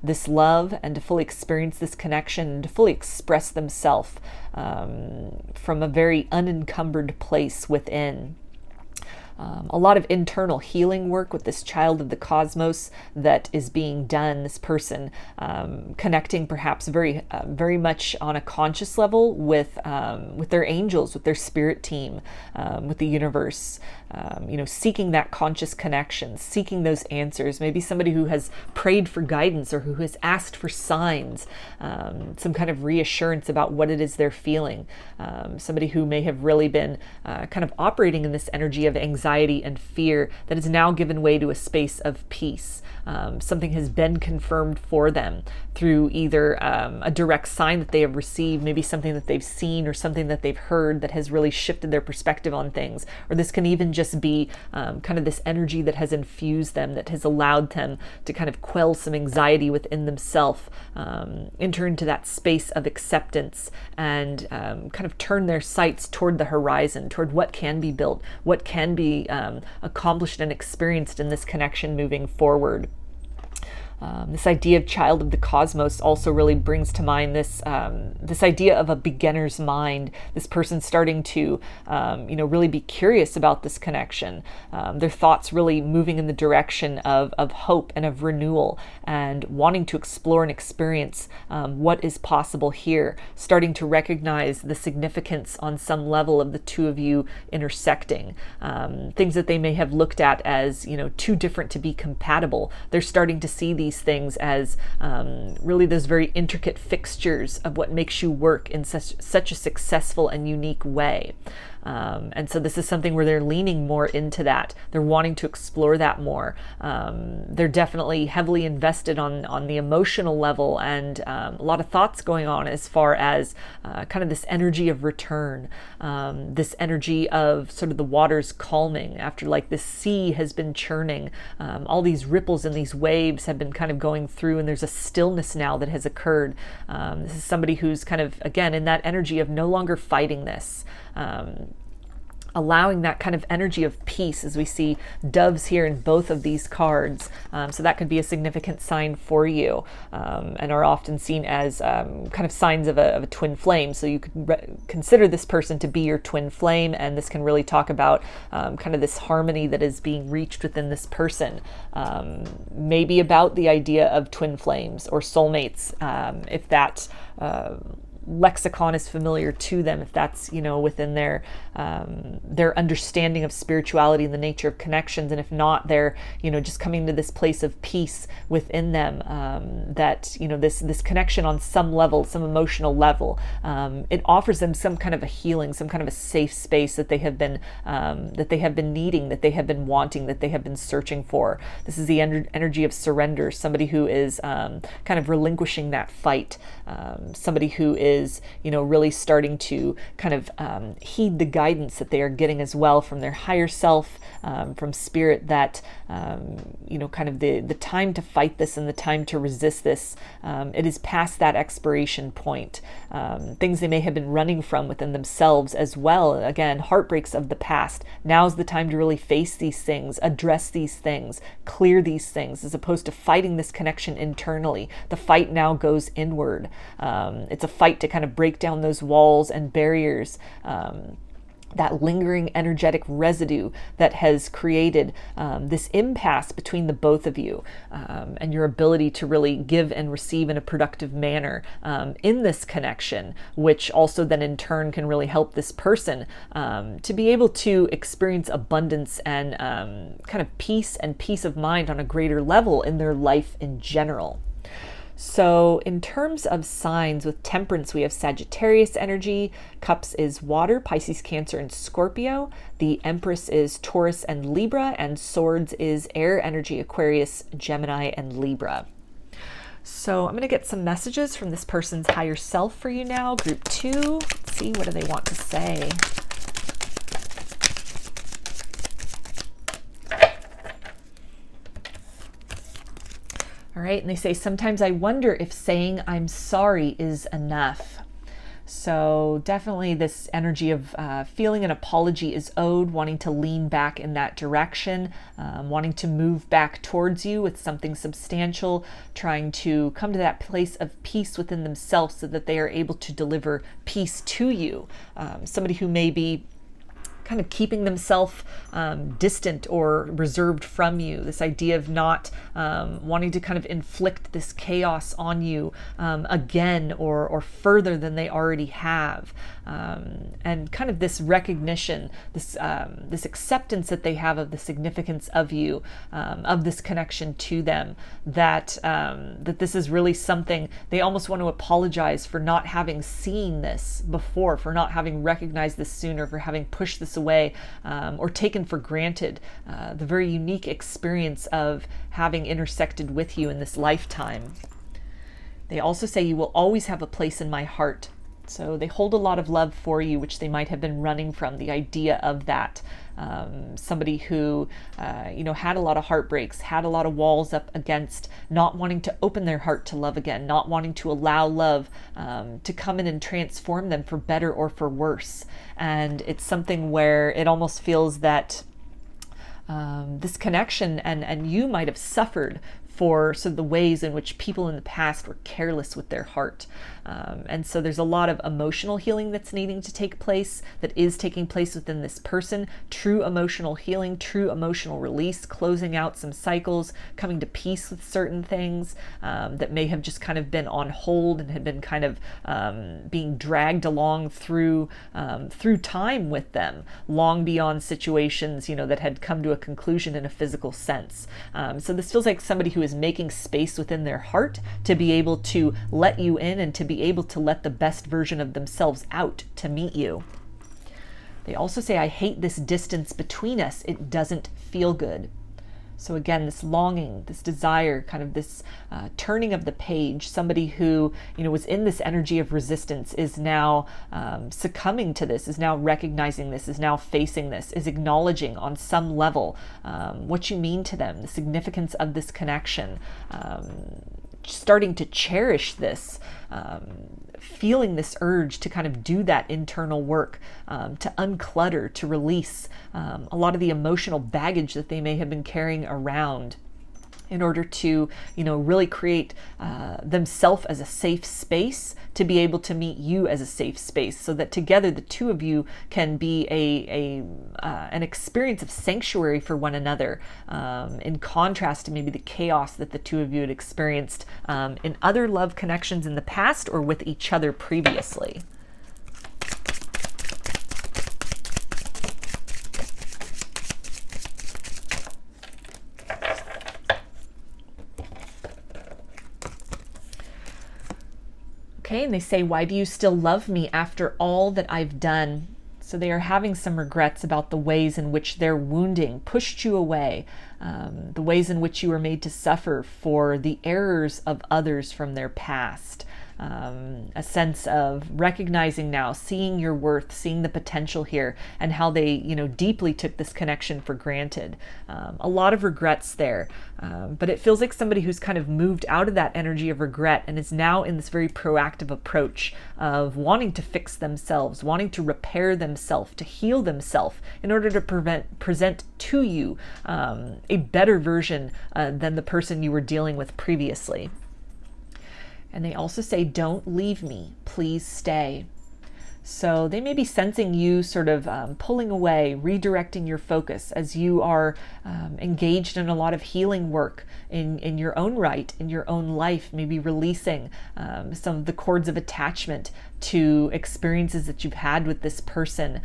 this love, and to fully experience this connection, and to fully express themselves from a very unencumbered place within. A lot of internal healing work with this Child of the Cosmos that is being done. This person connecting perhaps very much on a conscious level with their angels, with their spirit team, with the universe. Seeking that conscious connection, seeking those answers. Maybe somebody who has prayed for guidance, or who has asked for signs, some kind of reassurance about what it is they're feeling. Somebody who may have really been kind of operating in this energy of anxiety and fear that has now given way to a space of peace. something has been confirmed for them through either a direct sign that they have received, maybe something that they've seen or something that they've heard that has really shifted their perspective on things. Or this can even just be kind of this energy that has infused them, that has allowed them to kind of quell some anxiety within themselves, enter into that space of acceptance, and kind of turn their sights toward the horizon, toward what can be built, what can be accomplished and experienced in this connection moving forward. This idea of child of the cosmos also really brings to mind this this idea of a beginner's mind, this person starting to really be curious about this connection, their thoughts really moving in the direction of hope and of renewal, and wanting to explore and experience what is possible here, starting to recognize the significance on some level of the two of you intersecting, things that they may have looked at as too different to be compatible. They're starting to see these things as really those very intricate fixtures of what makes you work in such a successful and unique way. And so this is something where they're leaning more into that. They're wanting to explore that more. They're definitely heavily invested on the emotional level, and a lot of thoughts going on as far as kind of this energy of return, this energy of sort of the waters calming after like this sea has been churning. All these ripples and these waves have been kind of going through, and there's a stillness now that has occurred. This is somebody who's kind of, again, in that energy of no longer fighting this. Allowing that kind of energy of peace, as we see doves here in both of these cards. So that could be a significant sign for you, and are often seen as kind of signs of a twin flame. So you could consider this person to be your twin flame, and this can really talk about kind of this harmony that is being reached within this person. Maybe about the idea of twin flames or soulmates, if that lexicon is familiar to them, if that's within their understanding of spirituality and the nature of connections, and if not, they're just coming to this place of peace within them, that this connection on some level, some emotional level, it offers them some kind of a healing, some kind of a safe space that they have been needing, that they have been wanting, that they have been searching for. This is the energy of surrender, somebody who is kind of relinquishing that fight, somebody who is really starting to kind of heed the guidance that they are getting as well from their higher self, from spirit, that kind of the time to fight this and the time to resist this, it is past that expiration point. Things they may have been running from within themselves as well, again, heartbreaks of the past. Now's the time to really face these things, address these things, clear these things, as opposed to fighting this connection internally. The fight now goes inward. It's a fight to kind of break down those walls and barriers, that lingering energetic residue that has created this impasse between the both of you, and your ability to really give and receive in a productive manner in this connection, which also then in turn can really help this person to be able to experience abundance and kind of peace and peace of mind on a greater level in their life in general. So in terms of signs, with Temperance, we have Sagittarius energy, Cups is water, Pisces, Cancer, and Scorpio. The Empress is Taurus and Libra, and Swords is air energy, Aquarius, Gemini, and Libra. So I'm going to get some messages from this person's higher self for you now, group 2. Let's see, what do they want to say? All right, and they say, sometimes I wonder if saying I'm sorry is enough. So definitely this energy of feeling an apology is owed, wanting to lean back in that direction, wanting to move back towards you with something substantial, trying to come to that place of peace within themselves so that they are able to deliver peace to you. Somebody who may be kind of keeping themselves distant or reserved from you. This idea of not wanting to kind of inflict this chaos on you again or further than they already have. And kind of this recognition, this acceptance that they have of the significance of you, of this connection to them, that this is really something they almost want to apologize for not having seen this before, for not having recognized this sooner, for having pushed this slips away or taken for granted the very unique experience of having intersected with you in this lifetime. They also say you will always have a place in my heart. So they hold a lot of love for you, which they might have been running from, the idea of that. Somebody who, had a lot of heartbreaks, had a lot of walls up against not wanting to open their heart to love again, not wanting to allow love to come in and transform them for better or for worse. And it's something where it almost feels that this connection and you might have suffered for sort of the ways in which people in the past were careless with their heart. And so there's a lot of emotional healing that's needing to take place, that is taking place within this person. True emotional healing, true emotional release, closing out some cycles, coming to peace with certain things that may have just kind of been on hold and had been kind of being dragged along through time with them, long beyond situations, that had come to a conclusion in a physical sense. So this feels like somebody who is making space within their heart to be able to let you in and to be able to let the best version of themselves out to meet you. They also say, I hate this distance between us. It doesn't feel good. So again, this longing, this desire, kind of this turning of the page, somebody who, was in this energy of resistance is now succumbing to this, is now recognizing this, is now facing this, is acknowledging on some level what you mean to them, the significance of this connection, starting to cherish this, feeling this urge to kind of do that internal work, to unclutter, to release a lot of the emotional baggage that they may have been carrying around, in order to, really create themselves as a safe space to be able to meet you as a safe space, so that together the two of you can be an experience of sanctuary for one another, in contrast to maybe the chaos that the two of you had experienced in other love connections in the past or with each other previously. Okay, and they say, why do you still love me after all that I've done? So they are having some regrets about the ways in which their wounding pushed you away, the ways in which you were made to suffer for the errors of others from their past. A sense of recognizing now, seeing your worth, seeing the potential here, and how they, deeply took this connection for granted. A lot of regrets there, but it feels like somebody who's kind of moved out of that energy of regret and is now in this very proactive approach of wanting to fix themselves, wanting to repair themselves, to heal themselves in order to present to you a better version than the person you were dealing with previously. And they also say, don't leave me, please stay. So they may be sensing you sort of pulling away, redirecting your focus as you are engaged in a lot of healing work in your own right, in your own life, maybe releasing some of the cords of attachment to experiences that you've had with this person,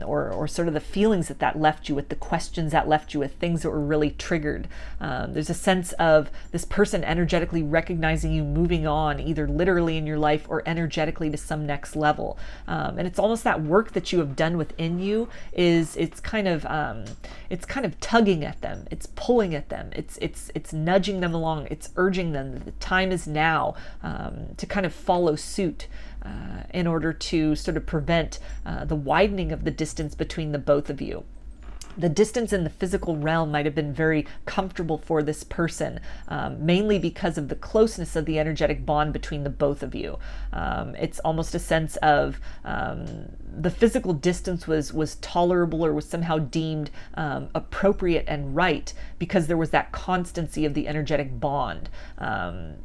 or sort of the feelings that left you with, the questions that left you with, things that were really triggered. There's a sense of this person energetically recognizing you moving on, either literally in your life or energetically to some next level. And it's almost that work that you have done within you it's kind of tugging at them, it's pulling at them, it's nudging them along, it's urging them that the time is now to kind of follow suit. In order to sort of prevent the widening of the distance between the both of you. The distance in the physical realm might have been very comfortable for this person, mainly because of the closeness of the energetic bond between the both of you. It's almost a sense of the physical distance was tolerable or was somehow deemed appropriate and right because there was that constancy of the energetic bond.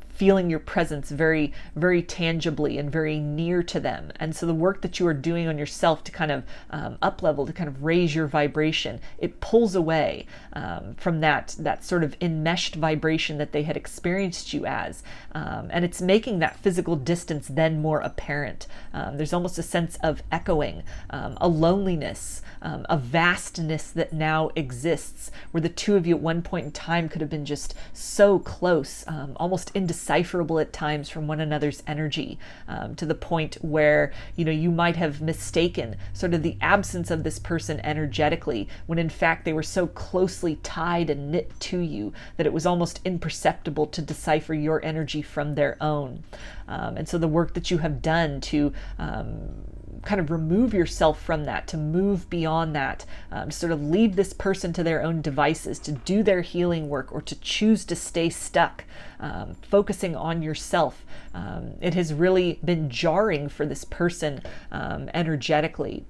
Feeling your presence very, very tangibly and very near to them. And so the work that you are doing on yourself to kind of up level, to kind of raise your vibration, connection, it pulls away from that sort of enmeshed vibration that they had experienced you as. And it's making that physical distance then more apparent. There's almost a sense of echoing, a loneliness, a vastness that now exists, where the two of you at one point in time could have been just so close, almost indecipherable at times from one another's energy, to the point where, you might have mistaken sort of the absence of this person energetically, when in fact they were so closely tied and knit to you that it was almost imperceptible to decipher your energy from their own. And so the work that you have done to kind of remove yourself from that, to move beyond that, to sort of leave this person to their own devices, to do their healing work, or to choose to stay stuck, focusing on yourself. It has really been jarring for this person energetically.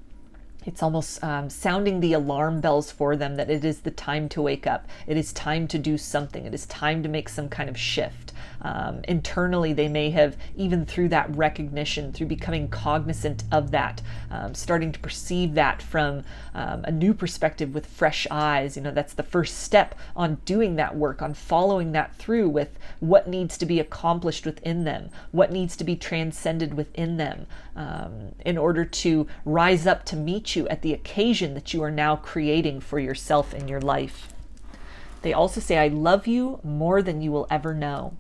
It's almost sounding the alarm bells for them that it is the time to wake up. It is time to do something. It is time to make some kind of shift. Internally, they may have, even through that recognition, through becoming cognizant of that, starting to perceive that from a new perspective with fresh eyes. That's the first step on doing that work, on following that through with what needs to be accomplished within them, what needs to be transcended within them, in order to rise up to meet you at the occasion that you are now creating for yourself in your life. They also say, I love you more than you will ever know.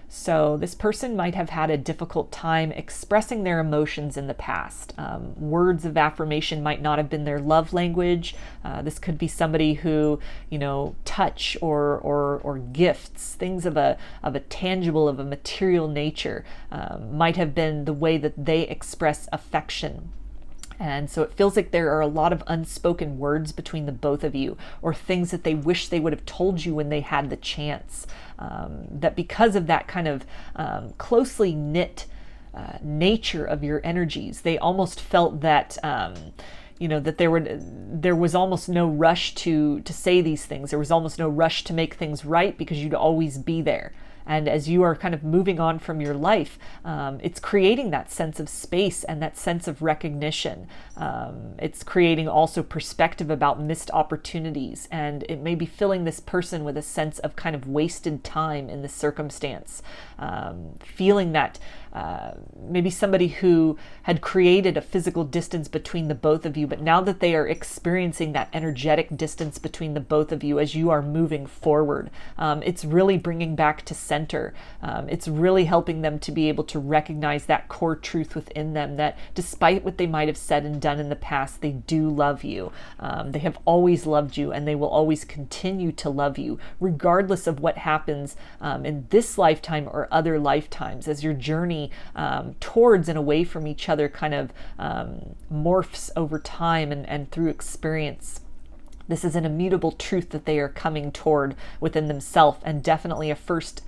So this person might have had a difficult time expressing their emotions in the past. Words of affirmation might not have been their love language. This could be somebody who, touch or gifts, things of a tangible, of a material nature, might have been the way that they express affection. And so it feels like there are a lot of unspoken words between the both of you, or things that they wish they would have told you when they had the chance. That because of that kind of closely knit nature of your energies, they almost felt that that there was almost no rush to say these things. There was almost no rush to make things right, because you'd always be there. And as you are kind of moving on from your life, it's creating that sense of space and that sense of recognition. It's creating also perspective about missed opportunities. And it may be filling this person with a sense of kind of wasted time in this circumstance. Feeling that maybe somebody who had created a physical distance between the both of you, but now that they are experiencing that energetic distance between the both of you as you are moving forward, it's really bringing back to center. It's really helping them to be able to recognize that core truth within them, that despite what they might have said and done in the past, they do love you. They have always loved you, and they will always continue to love you, regardless of what happens in this lifetime or other lifetimes, as your journey towards and away from each other kind of morphs over time and through experience. This is an immutable truth that they are coming toward within themselves, and definitely a first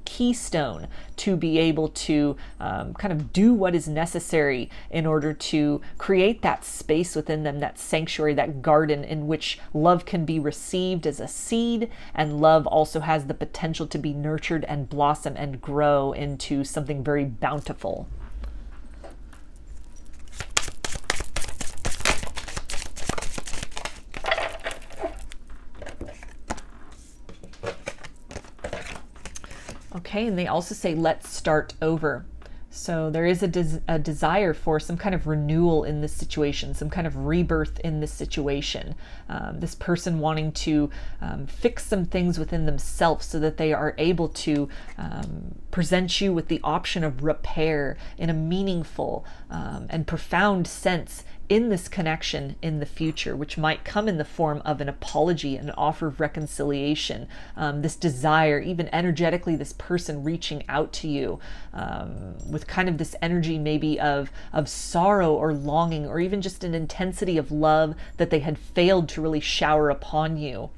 keystone to be able to kind of do what is necessary in order to create that space within them, that sanctuary, that garden in which love can be received as a seed, and love also has the potential to be nurtured and blossom and grow into something very bountiful. Okay, and they also say, let's start over. So there is a desire for some kind of renewal in this situation, some kind of rebirth in this situation. This person wanting to fix some things within themselves so that they are able to present you with the option of repair in a meaningful and profound sense in this connection in the future, which might come in the form of an apology, an offer of reconciliation, this desire, even energetically, this person reaching out to you with kind of this energy maybe of sorrow or longing, or even just an intensity of love that they had failed to really shower upon you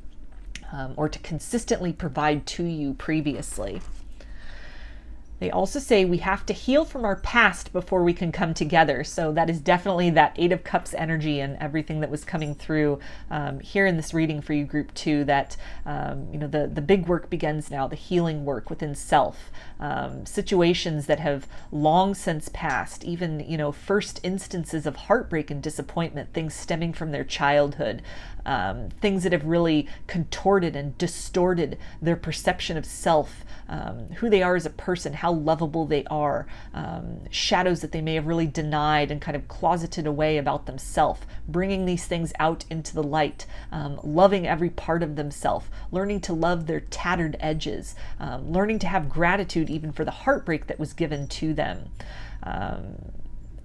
or to consistently provide to you previously. They also say we have to heal from our past before we can come together. So that is definitely that Eight of Cups energy and everything that was coming through here in this reading for you, Group 2, that, the big work begins now, the healing work within self. Situations that have long since passed, even, first instances of heartbreak and disappointment, things stemming from their childhood, things that have really contorted and distorted their perception of self, who they are as a person, how lovable they are, shadows that they may have really denied and kind of closeted away about themselves, bringing these things out into the light, loving every part of themselves, learning to love their tattered edges, learning to have gratitude even for the heartbreak that was given to them.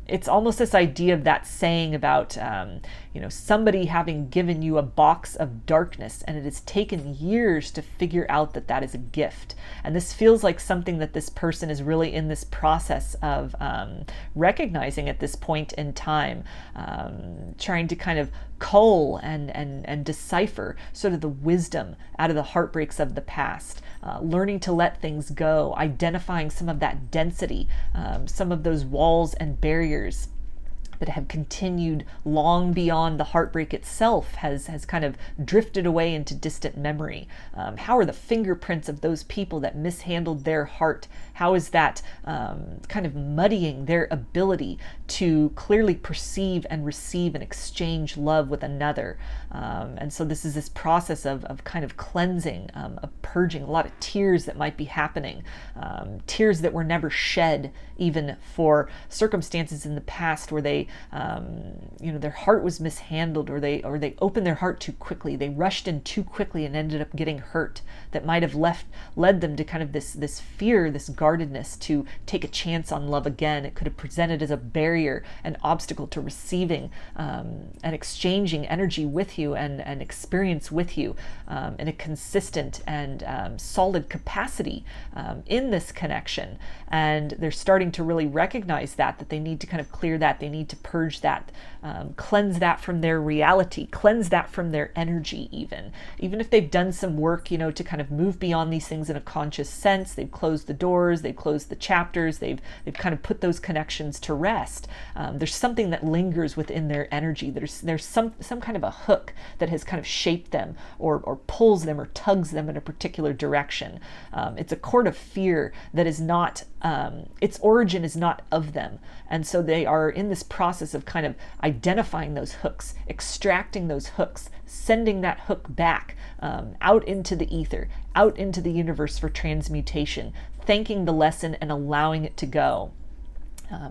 It's almost this idea of that saying about, somebody having given you a box of darkness, and it has taken years to figure out that that is a gift. And this feels like something that this person is really in this process of recognizing at this point in time, trying to kind of cull and decipher sort of the wisdom out of the heartbreaks of the past, learning to let things go, identifying some of that density, some of those walls and barriers that have continued long beyond the heartbreak itself has kind of drifted away into distant memory. How are the fingerprints of those people that mishandled their heart? How is that kind of muddying their ability to clearly perceive and receive and exchange love with another? And so this is this process of kind of cleansing, of purging, a lot of tears that might be happening, tears that were never shed even for circumstances in the past where they, their heart was mishandled, or they opened their heart too quickly. They rushed in too quickly and ended up getting hurt. That might have led them to kind of this fear, this guardedness to take a chance on love again. It could have presented as a barrier, an obstacle to receiving and exchanging energy with you and experience with you in a consistent and solid capacity in this connection. And they're starting to really recognize that they need to kind of clear that, they need to purge that, cleanse that from their reality, cleanse that from their energy even if they've done some work, to kind of move beyond these things in a conscious sense. They've closed the doors, they've closed the chapters, they've kind of put those connections to rest. There's something that lingers within their energy. There's some kind of a hook that has kind of shaped them or pulls them or tugs them in a particular direction. It's a cord of fear that is not, its origin is not of them. And so they are in this process of kind of identifying those hooks, extracting those hooks, sending that hook back out into the ether, out into the universe for transmutation, thanking the lesson and allowing it to go.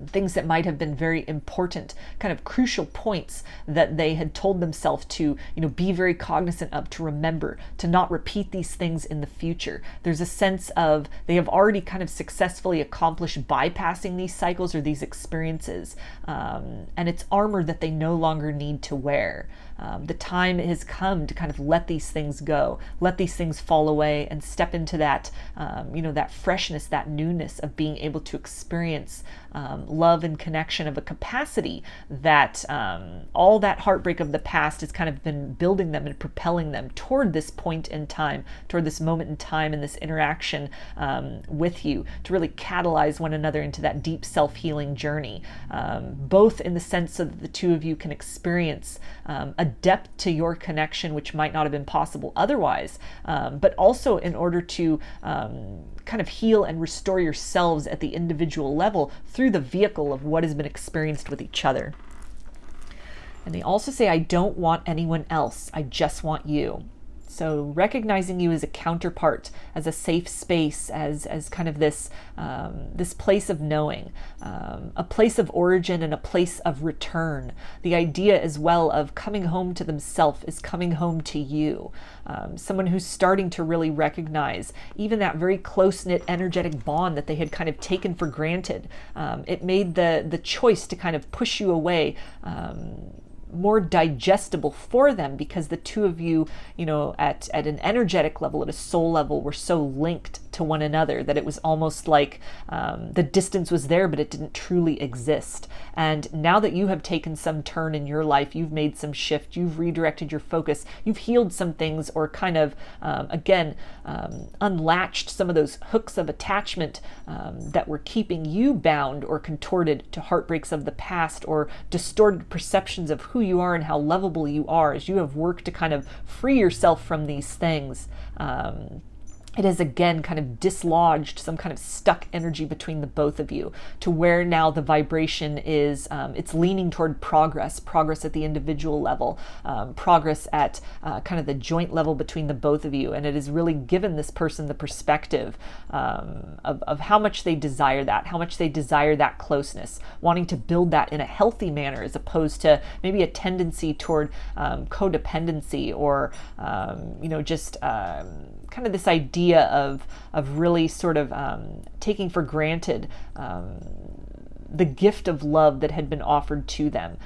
Things that might have been very important, kind of crucial points that they had told themselves to, be very cognizant of, to remember, to not repeat these things in the future. There's a sense of they have already kind of successfully accomplished bypassing these cycles or these experiences, and it's armor that they no longer need to wear. The time has come to kind of let these things go, let these things fall away, and step into that, that freshness, that newness of being able to experience love and connection of a capacity that all that heartbreak of the past has kind of been building them and propelling them toward this point in time, toward this moment in time and this interaction with you, to really catalyze one another into that deep self-healing journey, both in the sense so that the two of you can experience a depth to your connection which might not have been possible otherwise, but also in order to kind of heal and restore yourselves at the individual level through the vehicle of what has been experienced with each other. And they also say, I don't want anyone else, I just want you. So recognizing you as a counterpart, as a safe space, as kind of this this place of knowing, a place of origin and a place of return. The idea as well of coming home to themselves is coming home to you. Someone who's starting to really recognize even that very close-knit energetic bond that they had kind of taken for granted. It made the choice to kind of push you away more digestible for them, because the two of you, at an energetic level, at a soul level, were so linked to to one another, that it was almost like the distance was there, but it didn't truly exist. And now that you have taken some turn in your life, you've made some shift, you've redirected your focus, you've healed some things, or kind of, unlatched some of those hooks of attachment that were keeping you bound or contorted to heartbreaks of the past, or distorted perceptions of who you are and how lovable you are. As you have worked to kind of free yourself from these things, it has again kind of dislodged some kind of stuck energy between the both of you, to where now the vibration is, it's leaning toward progress at the individual level, progress at kind of the joint level between the both of you. And it has really given this person the perspective of how much they desire that, how much they desire that closeness, wanting to build that in a healthy manner, as opposed to maybe a tendency toward codependency, or, just kind of this idea of really sort of taking for granted the gift of love that had been offered to them.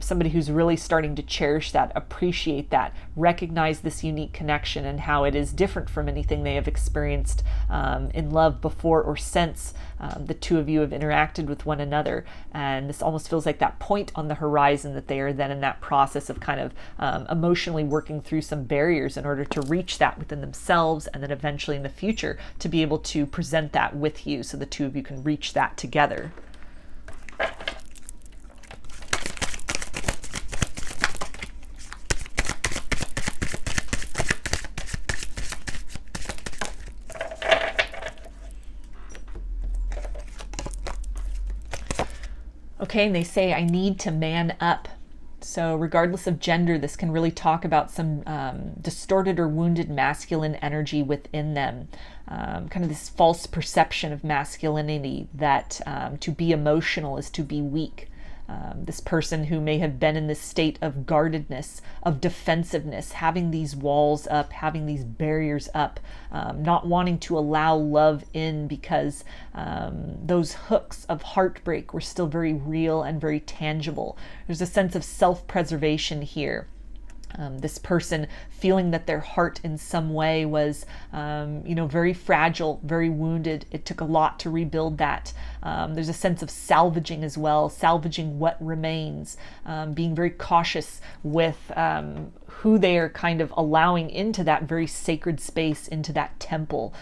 Somebody who's really starting to cherish that, appreciate that, recognize this unique connection and how it is different from anything they have experienced in love before or since the two of you have interacted with one another. And this almost feels like that point on the horizon, that they are then in that process of kind of emotionally working through some barriers in order to reach that within themselves, and then eventually in the future to be able to present that with you, so the two of you can reach that together. Okay, and they say, I need to man up. So regardless of gender, this can really talk about some distorted or wounded masculine energy within them. Kind of this false perception of masculinity, that to be emotional is to be weak. This person who may have been in this state of guardedness, of defensiveness, having these walls up, having these barriers up, not wanting to allow love in because those hooks of heartbreak were still very real and very tangible. There's a sense of self-preservation here. This person feeling that their heart in some way was, very fragile, very wounded. It took a lot to rebuild that. There's a sense of salvaging as well, salvaging what remains, being very cautious with who they are kind of allowing into that very sacred space, into that temple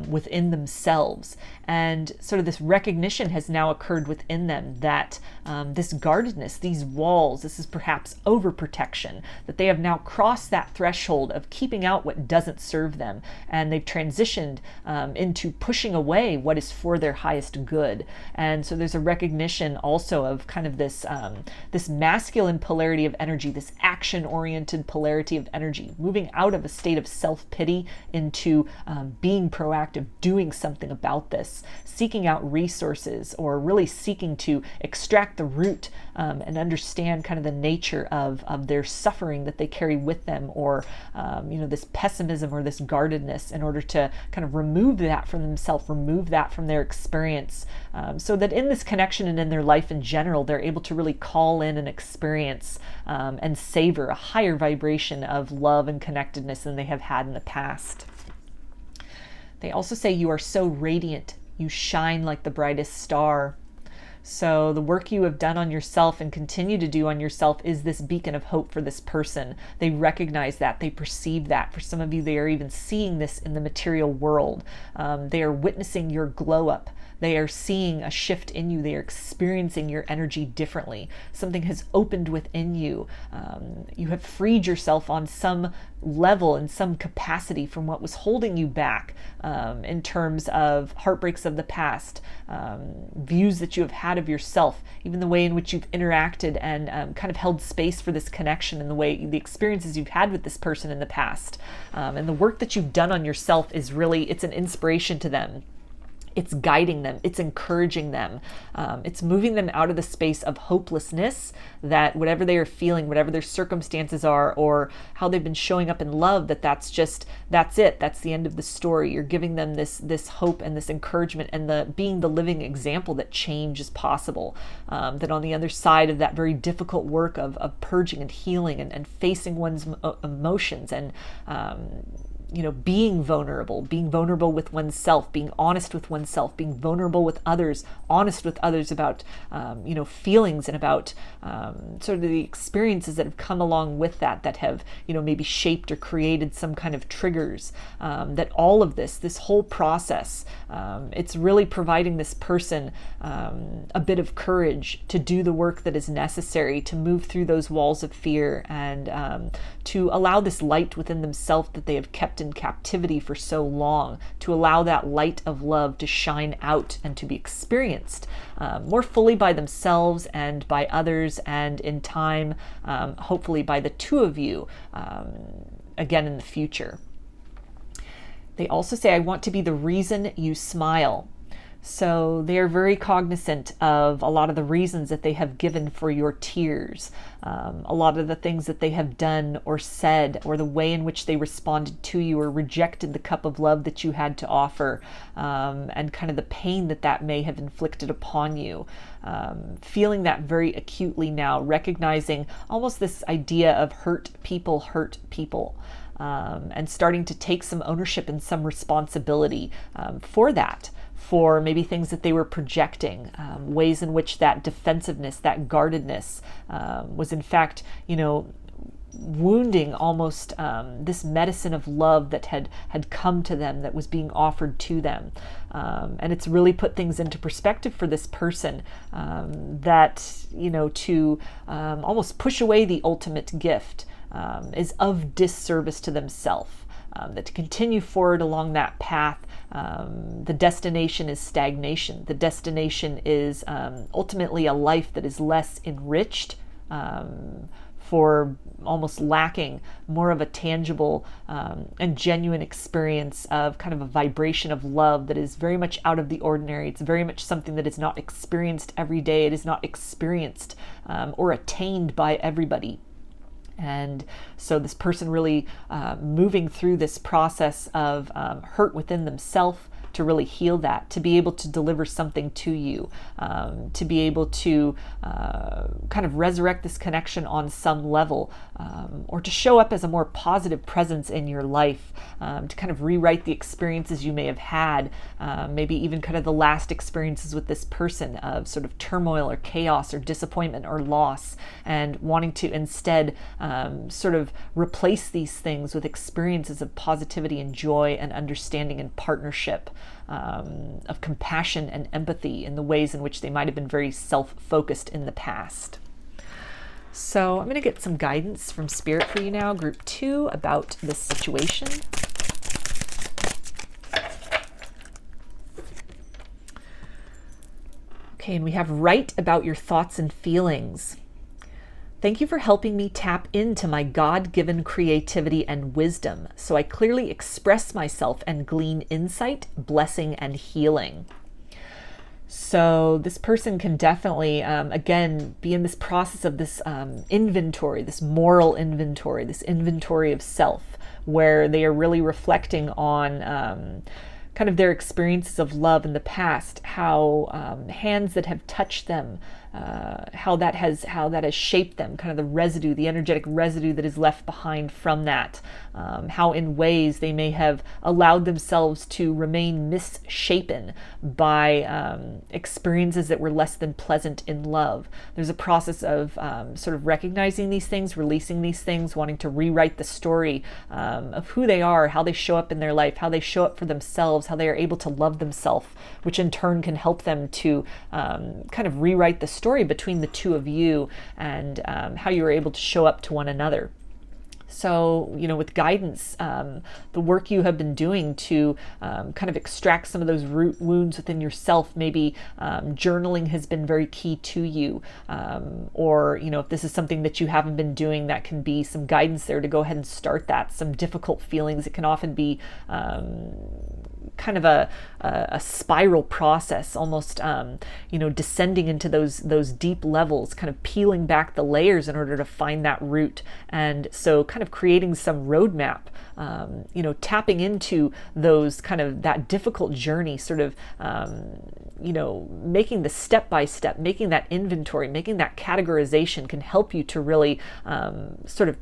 within themselves. And sort of this recognition has now occurred within them that this guardedness, these walls, this is perhaps overprotection, that they have now crossed that threshold of keeping out what doesn't serve them, and they've transitioned into pushing away what is for their highest good. And so there's a recognition also of kind of this this masculine polarity of energy, this action-oriented polarity of energy, moving out of a state of self-pity into being proactive, doing something about this, seeking out resources, or really seeking to extract the root and understand kind of the nature of their suffering that they carry with them, or this pessimism or this guardedness, in order to kind of remove that from themselves, remove that from their experience, so that in this connection and in their life in general, they're able to really call in and experience and savor a higher vibration of love and connectedness than they have had in the past. They also say you are so radiant, you shine like the brightest star. So the work you have done on yourself and continue to do on yourself is this beacon of hope for this person. They recognize that, they perceive that. For some of you, they are even seeing this in the material world. They are witnessing your glow up. They are seeing a shift in you. They are experiencing your energy differently. Something has opened within you. You have freed yourself on some level, in some capacity, from what was holding you back in terms of heartbreaks of the past, views that you have had of yourself, even the way in which you've interacted and kind of held space for this connection, and the experiences you've had with this person in the past. And the work that you've done on yourself is really, it's an inspiration to them. It's guiding them, it's encouraging them, it's moving them out of the space of hopelessness, that whatever they are feeling, whatever their circumstances are, or how they've been showing up in love, that's it, that's the end of the story. You're giving them this hope and this encouragement, and being the living example that change is possible, that on the other side of that very difficult work of purging and healing and facing one's emotions and being vulnerable with oneself, being honest with oneself, being vulnerable with others, honest with others about, feelings and about sort of the experiences that have come along with that have, maybe shaped or created some kind of triggers. That all of this whole process, it's really providing this person a bit of courage to do the work that is necessary to move through those walls of fear and to allow this light within themselves that they have kept in captivity for so long, to allow that light of love to shine out and to be experienced more fully by themselves and by others, and in time, hopefully by the two of you again in the future. They also say, I want to be the reason you smile. So they are very cognizant of a lot of the reasons that they have given for your tears, a lot of the things that they have done or said, or the way in which they responded to you or rejected the cup of love that you had to offer, and kind of the pain that may have inflicted upon you. Feeling that very acutely now, recognizing almost this idea of hurt people, and starting to take some ownership and some responsibility for that. For maybe things that they were projecting, ways in which that defensiveness, that guardedness was in fact, wounding almost this medicine of love that had come to them, that was being offered to them. And it's really put things into perspective for this person, that, to almost push away the ultimate gift is of disservice to themselves. That to continue forward along that path, the destination is stagnation. The destination is ultimately a life that is less enriched, for almost lacking more of a tangible and genuine experience of kind of a vibration of love that is very much out of the ordinary. It's very much something that is not experienced every day. It is not experienced or attained by everybody. And so this person really moving through this process of hurt within themselves to really heal that, to be able to deliver something to you, to be able to kind of resurrect this connection on some level, or to show up as a more positive presence in your life, to kind of rewrite the experiences you may have had, maybe even kind of the last experiences with this person of sort of turmoil or chaos or disappointment or loss, and wanting to instead sort of replace these things with experiences of positivity and joy and understanding and partnership, of compassion and empathy in the ways in which they might have been very self-focused in the past. So I'm going to get some guidance from Spirit for you now, Group 2, about this situation. Okay, and we have write about your thoughts and feelings. Thank you for helping me tap into my God-given creativity and wisdom, so I clearly express myself and glean insight, blessing, and healing. So this person can definitely, again, be in this process of this inventory, this moral inventory, this inventory of self, where they are really reflecting on kind of their experiences of love in the past, how hands that have touched them, how that has shaped them, kind of the residue, the energetic residue that is left behind from that, how in ways they may have allowed themselves to remain misshapen by experiences that were less than pleasant in love. There's a process of sort of recognizing these things, releasing these things, wanting to rewrite the story of who they are, how they show up in their life, how they show up for themselves, how they are able to love themselves, which in turn can help them to kind of rewrite the story between the two of you, and how you are able to show up to one another. So, with guidance, the work you have been doing to kind of extract some of those root wounds within yourself, maybe journaling has been very key to you, or, if this is something that you haven't been doing, that can be some guidance there to go ahead and start that. Some difficult feelings, it can often be kind of a spiral process, almost, you know, descending into those deep levels, kind of peeling back the layers in order to find that root. And so kind of creating some roadmap, you know, tapping into those kind of that difficult journey, sort of, you know, making the step-by-step, making that inventory, making that categorization can help you to really sort of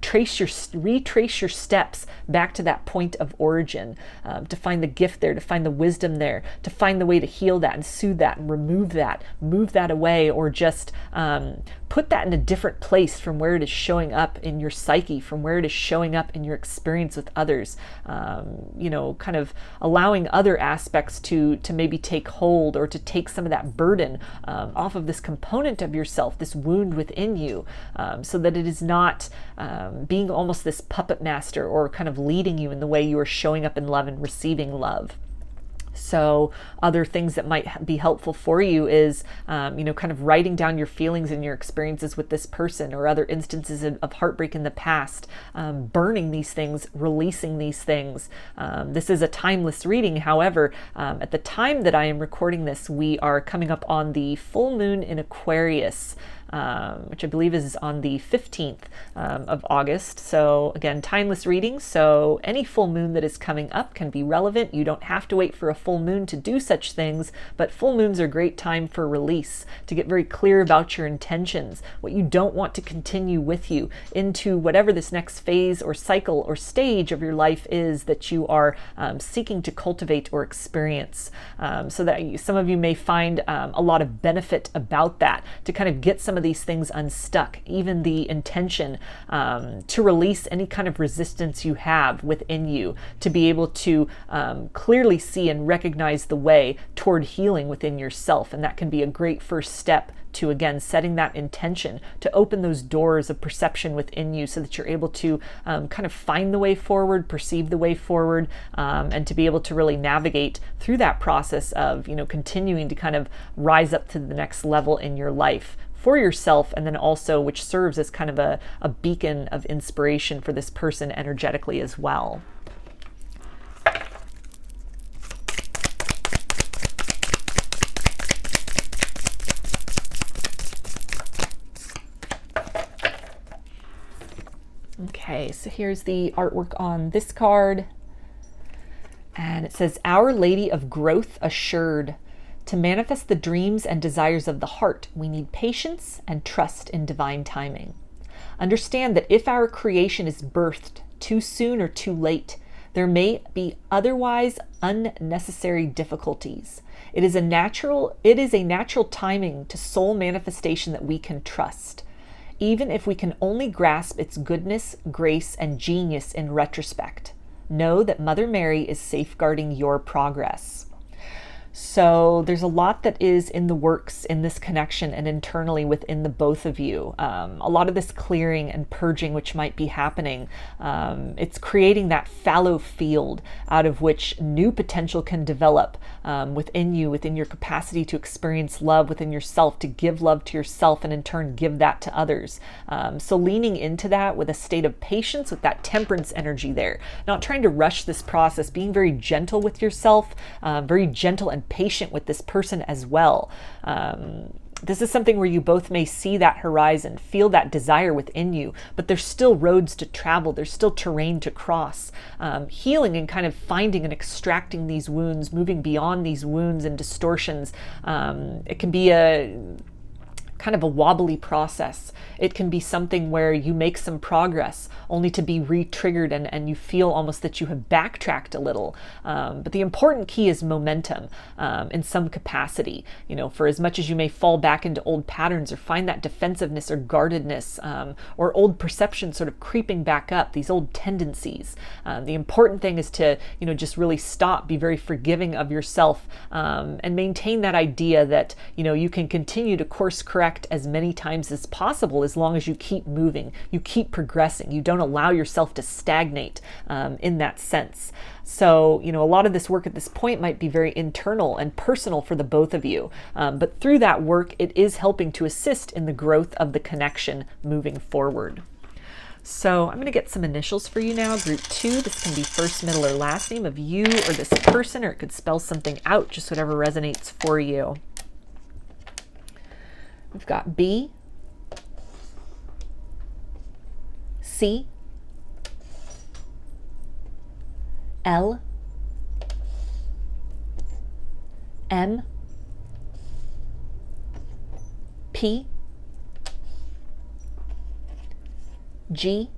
retrace your steps back to that point of origin, to find the gift there, to find the wisdom there, to find the way to heal that and soothe that and remove that, move that away, or just put that in a different place from where it is showing up in your psyche, from where it is showing up in your experience with others. You know, kind of allowing other aspects to maybe take hold, or to take some of that burden off of this component of yourself, this wound within you, so that it is not being almost this puppet master, or kind of leading you in the way you are showing up in love and receiving love. So other things that might be helpful for you is, you know, kind of writing down your feelings and your experiences with this person, or other instances of heartbreak in the past, burning these things, releasing these things. This is a timeless reading. However, at the time that I am recording this, we are coming up on the full moon in Aquarius, which I believe is on the 15th of August. So again, timeless reading. So any full moon that is coming up can be relevant. You don't have to wait for a full moon to do such things, but full moons are a great time for release, to get very clear about your intentions, what you don't want to continue with you into whatever this next phase or cycle or stage of your life is that you are seeking to cultivate or experience. So that some of you may find a lot of benefit about that, to kind of get some of these things unstuck, even the intention to release any kind of resistance you have within you, to be able to clearly see and recognize the way toward healing within yourself. And that can be a great first step to, again, setting that intention to open those doors of perception within you, so that you're able to kind of find the way forward, perceive the way forward, and to be able to really navigate through that process of, you know, continuing to kind of rise up to the next level in your life for yourself, and then also which serves as kind of a beacon of inspiration for this person energetically as well. Okay, so here's the artwork on this card, and it says, Our Lady of Growth Assured. To manifest the dreams and desires of the heart, we need patience and trust in divine timing. Understand that if our creation is birthed too soon or too late, there may be otherwise unnecessary difficulties. It is a natural timing to soul manifestation that we can trust, even if we can only grasp its goodness, grace, and genius in retrospect. Know that Mother Mary is safeguarding your progress. So there's a lot that is in the works in this connection and internally within the both of you. A lot of this clearing and purging which might be happening. It's creating that fallow field out of which new potential can develop within you, within your capacity to experience love within yourself, to give love to yourself, and in turn give that to others. So leaning into that with a state of patience, with that temperance energy there, not trying to rush this process, being very gentle with yourself, very gentle and patient with this person as well. This is something where you both may see that horizon, feel that desire within you, but there's still roads to travel, there's still terrain to cross. Healing and kind of finding and extracting these wounds, moving beyond these wounds and distortions. It can be a kind of a wobbly process. It can be something where you make some progress only to be re-triggered and you feel almost that you have backtracked a little. But the important key is momentum in some capacity. You know, for as much as you may fall back into old patterns or find that defensiveness or guardedness or old perception sort of creeping back up, these old tendencies. The important thing is to, you know, just really stop, be very forgiving of yourself, and maintain that idea that, you know, you can continue to course correct as many times as possible as long as you keep moving, you keep progressing, you don't allow yourself to stagnate in that sense. So, you know, a lot of this work at this point might be very internal and personal for the both of you. But through that work, it is helping to assist in the growth of the connection moving forward. So I'm going to get some initials for you now. Group 2, this can be first, middle, or last name of you or this person, or it could spell something out, just whatever resonates for you. We've got B, C, L, M, P, G,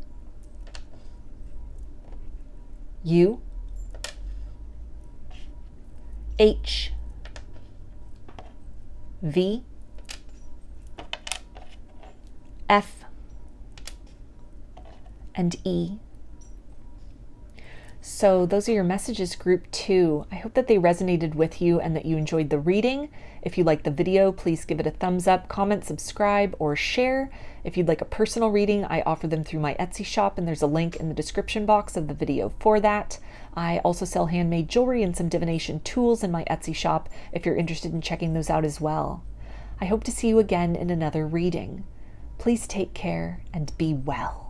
U, H, V, F, and E. So those are your messages, group 2. I hope that they resonated with you and that you enjoyed the reading. If you liked the video, please give it a thumbs up, comment, subscribe, or share. If you'd like a personal reading, I offer them through my Etsy shop, and there's a link in the description box of the video for that. I also sell handmade jewelry and some divination tools in my Etsy shop if you're interested in checking those out as well. I hope to see you again in another reading. Please take care and be well.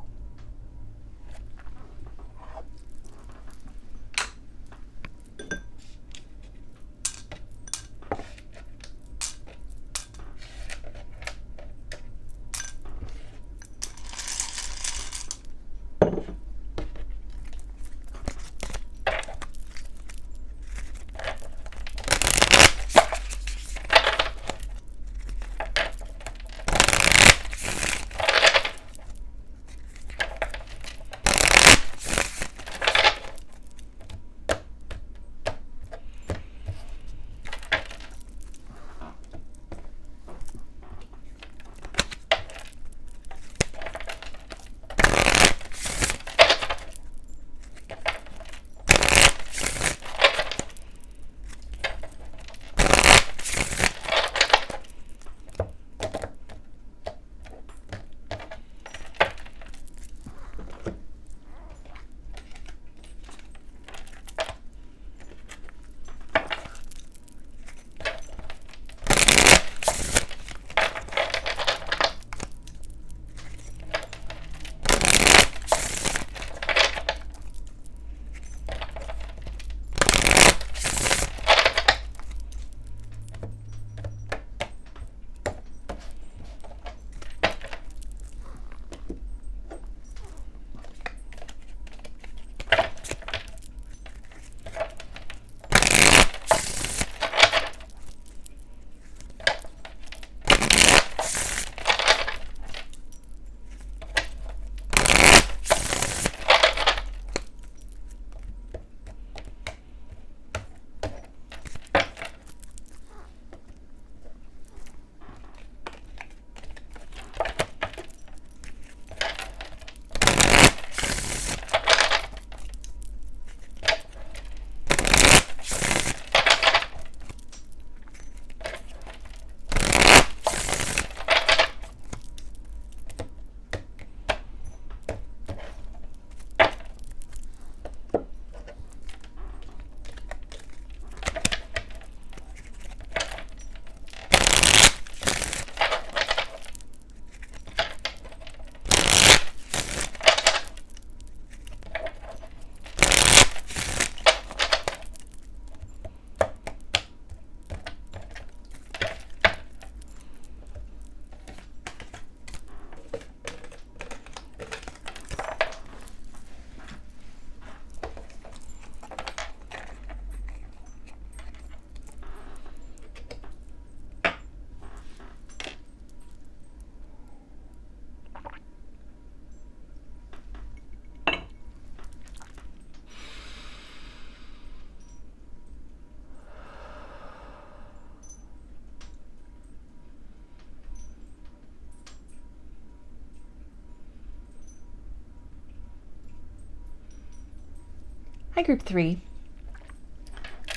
Hi, group 3.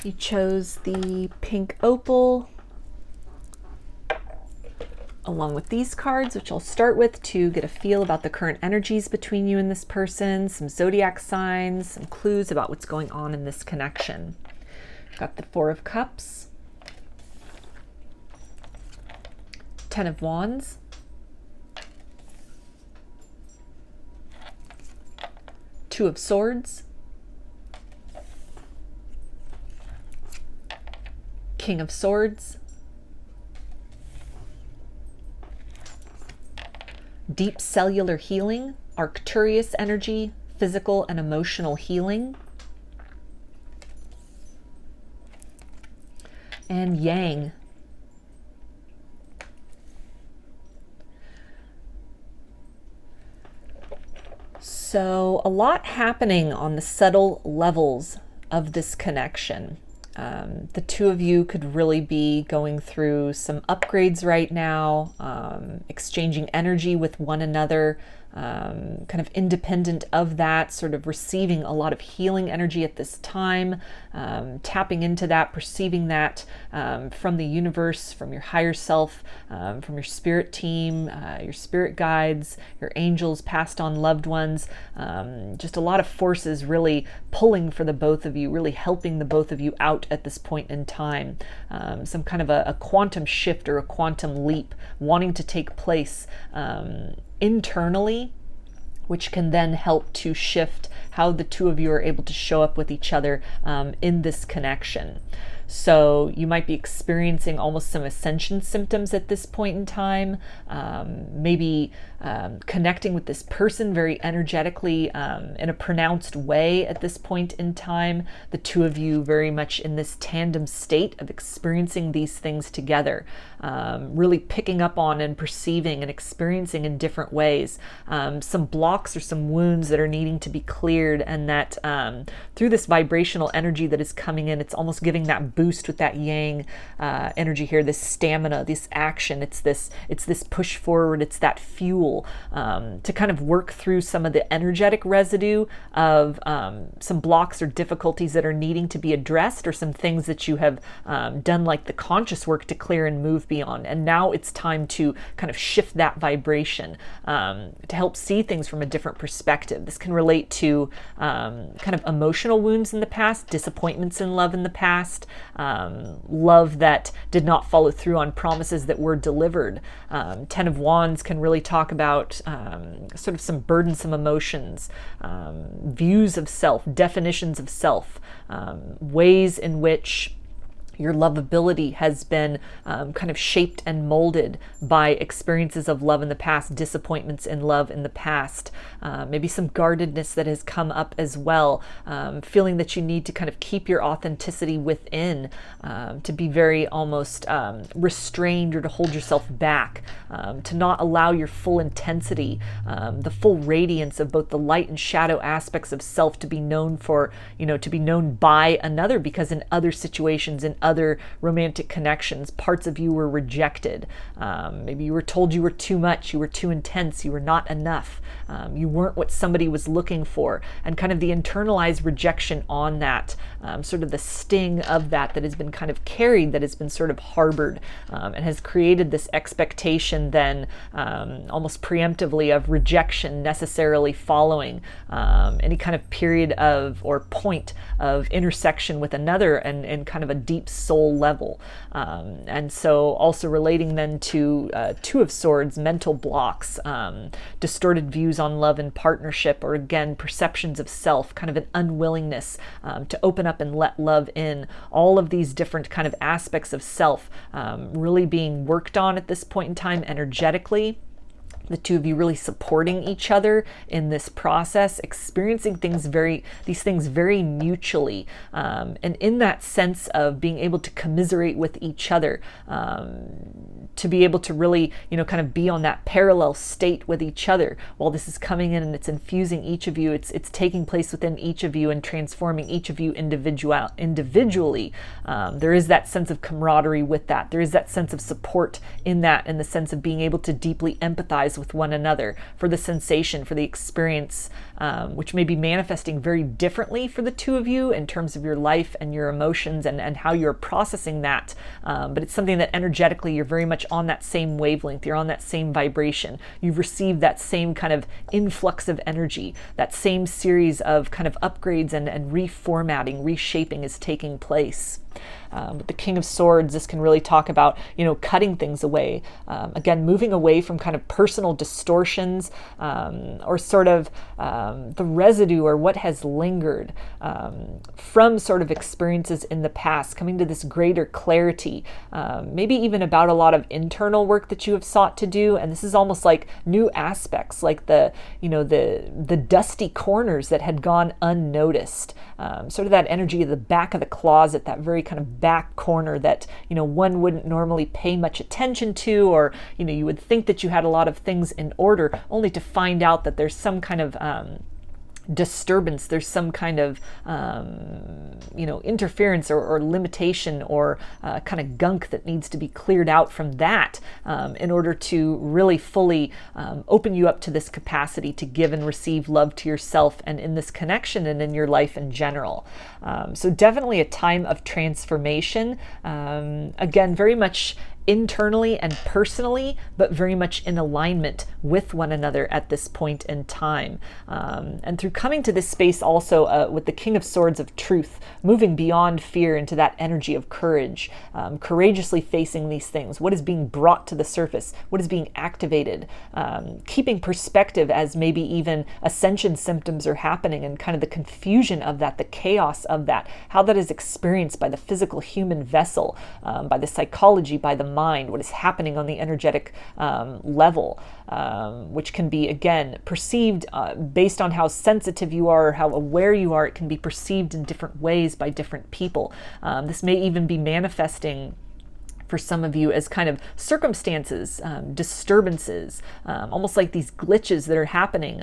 You chose the pink opal along with these cards, which I'll start with to get a feel about the current energies between you and this person, some zodiac signs, some clues about what's going on in this connection. Got the 4 of Cups, 10 of Wands, Two of Swords, King of Swords, deep cellular healing, Arcturus energy, physical and emotional healing, and Yang. So a lot happening on the subtle levels of this connection. The two of you could really be going through some upgrades right now, exchanging energy with one another, kind of independent of that, sort of receiving a lot of healing energy at this time, tapping into that, perceiving that from the universe, from your higher self, from your spirit team, your spirit guides, your angels, passed on loved ones, just a lot of forces really pulling for the both of you, really helping the both of you out at this point in time. Some kind of a quantum shift or a quantum leap wanting to take place internally, which can then help to shift how the two of you are able to show up with each other in this connection. So you might be experiencing almost some ascension symptoms at this point in time, maybe connecting with this person very energetically in a pronounced way at this point in time. The two of you very much in this tandem state of experiencing these things together, really picking up on and perceiving and experiencing in different ways. Some blocks or some wounds that are needing to be cleared, and that through this vibrational energy that is coming in, it's almost giving that boost with that yang energy here, this stamina, this action. It's this push forward. It's that fuel to kind of work through some of the energetic residue of some blocks or difficulties that are needing to be addressed, or some things that you have done like the conscious work to clear and move beyond. And now it's time to kind of shift that vibration to help see things from a different perspective. This can relate to kind of emotional wounds in the past, disappointments in love in the past, love that did not follow through on promises that were delivered. Ten of Wands can really talk about sort of some burdensome emotions, views of self, definitions of self, ways in which your lovability has been kind of shaped and molded by experiences of love in the past, disappointments in love in the past, maybe some guardedness that has come up as well, feeling that you need to kind of keep your authenticity within, to be very almost restrained, or to hold yourself back, to not allow your full intensity, the full radiance of both the light and shadow aspects of self to be known for, to be known by another, because in other situations, in other romantic connections, parts of you were rejected. Maybe you were told you were too much, you were too intense, you were not enough, you weren't what somebody was looking for, and kind of the internalized rejection on that, sort of the sting of that has been kind of carried, that has been sort of harbored, and has created this expectation then almost preemptively of rejection necessarily following any kind of period of or point of intersection with another, and kind of a deep soul level. And so also relating then to Two of Swords, mental blocks, distorted views on love and partnership, or again, perceptions of self, kind of an unwillingness to open up and let love in. All of these different kind of aspects of self really being worked on at this point in time energetically. The two of you really supporting each other in this process, experiencing these things very mutually, and in that sense of being able to commiserate with each other, to be able to really, kind of be on that parallel state with each other while this is coming in and it's infusing each of you. It's taking place within each of you and transforming each of you individually. There is that sense of camaraderie with that. There is that sense of support in that, in the sense of being able to deeply empathize with one another for the sensation, for the experience, which may be manifesting very differently for the two of you in terms of your life and your emotions and how you're processing that. But it's something that energetically you're very much on that same wavelength. You're on that same vibration. You've received that same kind of influx of energy. That same series of kind of upgrades and reformatting, reshaping is taking place. With the King of Swords, this can really talk about, cutting things away. Again, moving away from kind of personal distortions, or sort of the residue or what has lingered from sort of experiences in the past, coming to this greater clarity, maybe even about a lot of internal work that you have sought to do. And this is almost like new aspects, like the dusty corners that had gone unnoticed, sort of that energy of the back of the closet, that very kind of back corner that, one wouldn't normally pay much attention to, or, you would think that you had a lot of things in order, only to find out that there's some kind of disturbance, there's some kind of interference or limitation or kind of gunk that needs to be cleared out from that in order to really fully open you up to this capacity to give and receive love to yourself and in this connection and in your life in general. So definitely a time of transformation. Again, very much internally and personally, but very much in alignment with one another at this point in time. And through coming to this space also with the King of Swords of truth, moving beyond fear into that energy of courage, courageously facing these things, what is being brought to the surface, what is being activated, keeping perspective as maybe even ascension symptoms are happening and kind of the confusion of that, the chaos of that, how that is experienced by the physical human vessel, by the psychology, by the mind, what is happening on the energetic level, which can be, again, perceived based on how sensitive you are, how aware you are. It can be perceived in different ways by different people. This may even be manifesting for some of you as kind of circumstances, disturbances, almost like these glitches that are happening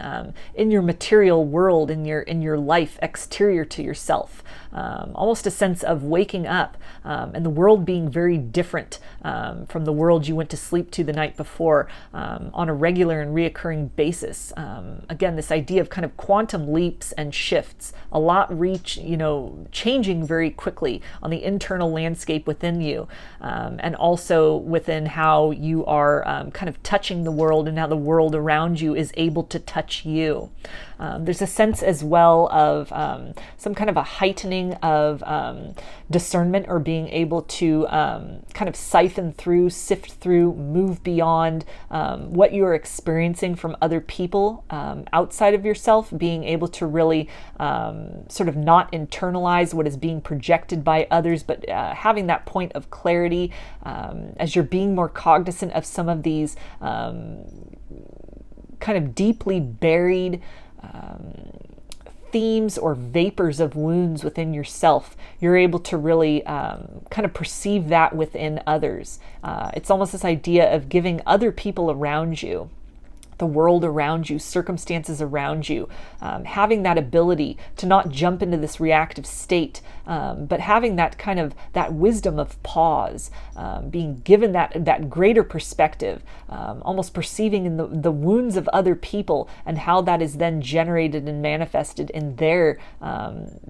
in your material world, in your life exterior to yourself. Almost a sense of waking up and the world being very different from the world you went to sleep to the night before on a regular and reoccurring basis. Again, this idea of kind of quantum leaps and shifts, a lot changing very quickly on the internal landscape within you. And also within how you are kind of touching the world and how the world around you is able to touch you. There's a sense as well of some kind of a heightening of discernment, or being able to kind of siphon through, sift through, move beyond what you are experiencing from other people outside of yourself, being able to really sort of not internalize what is being projected by others, but having that point of clarity as you're being more cognizant of some of these kind of deeply buried themes or vapors of wounds within yourself. You're able to really kind of perceive that within others. It's almost this idea of giving other people around you, the world around you, circumstances around you, having that ability to not jump into this reactive state, but having that kind of that wisdom of pause, being given that greater perspective, almost perceiving in the wounds of other people and how that is then generated and manifested in their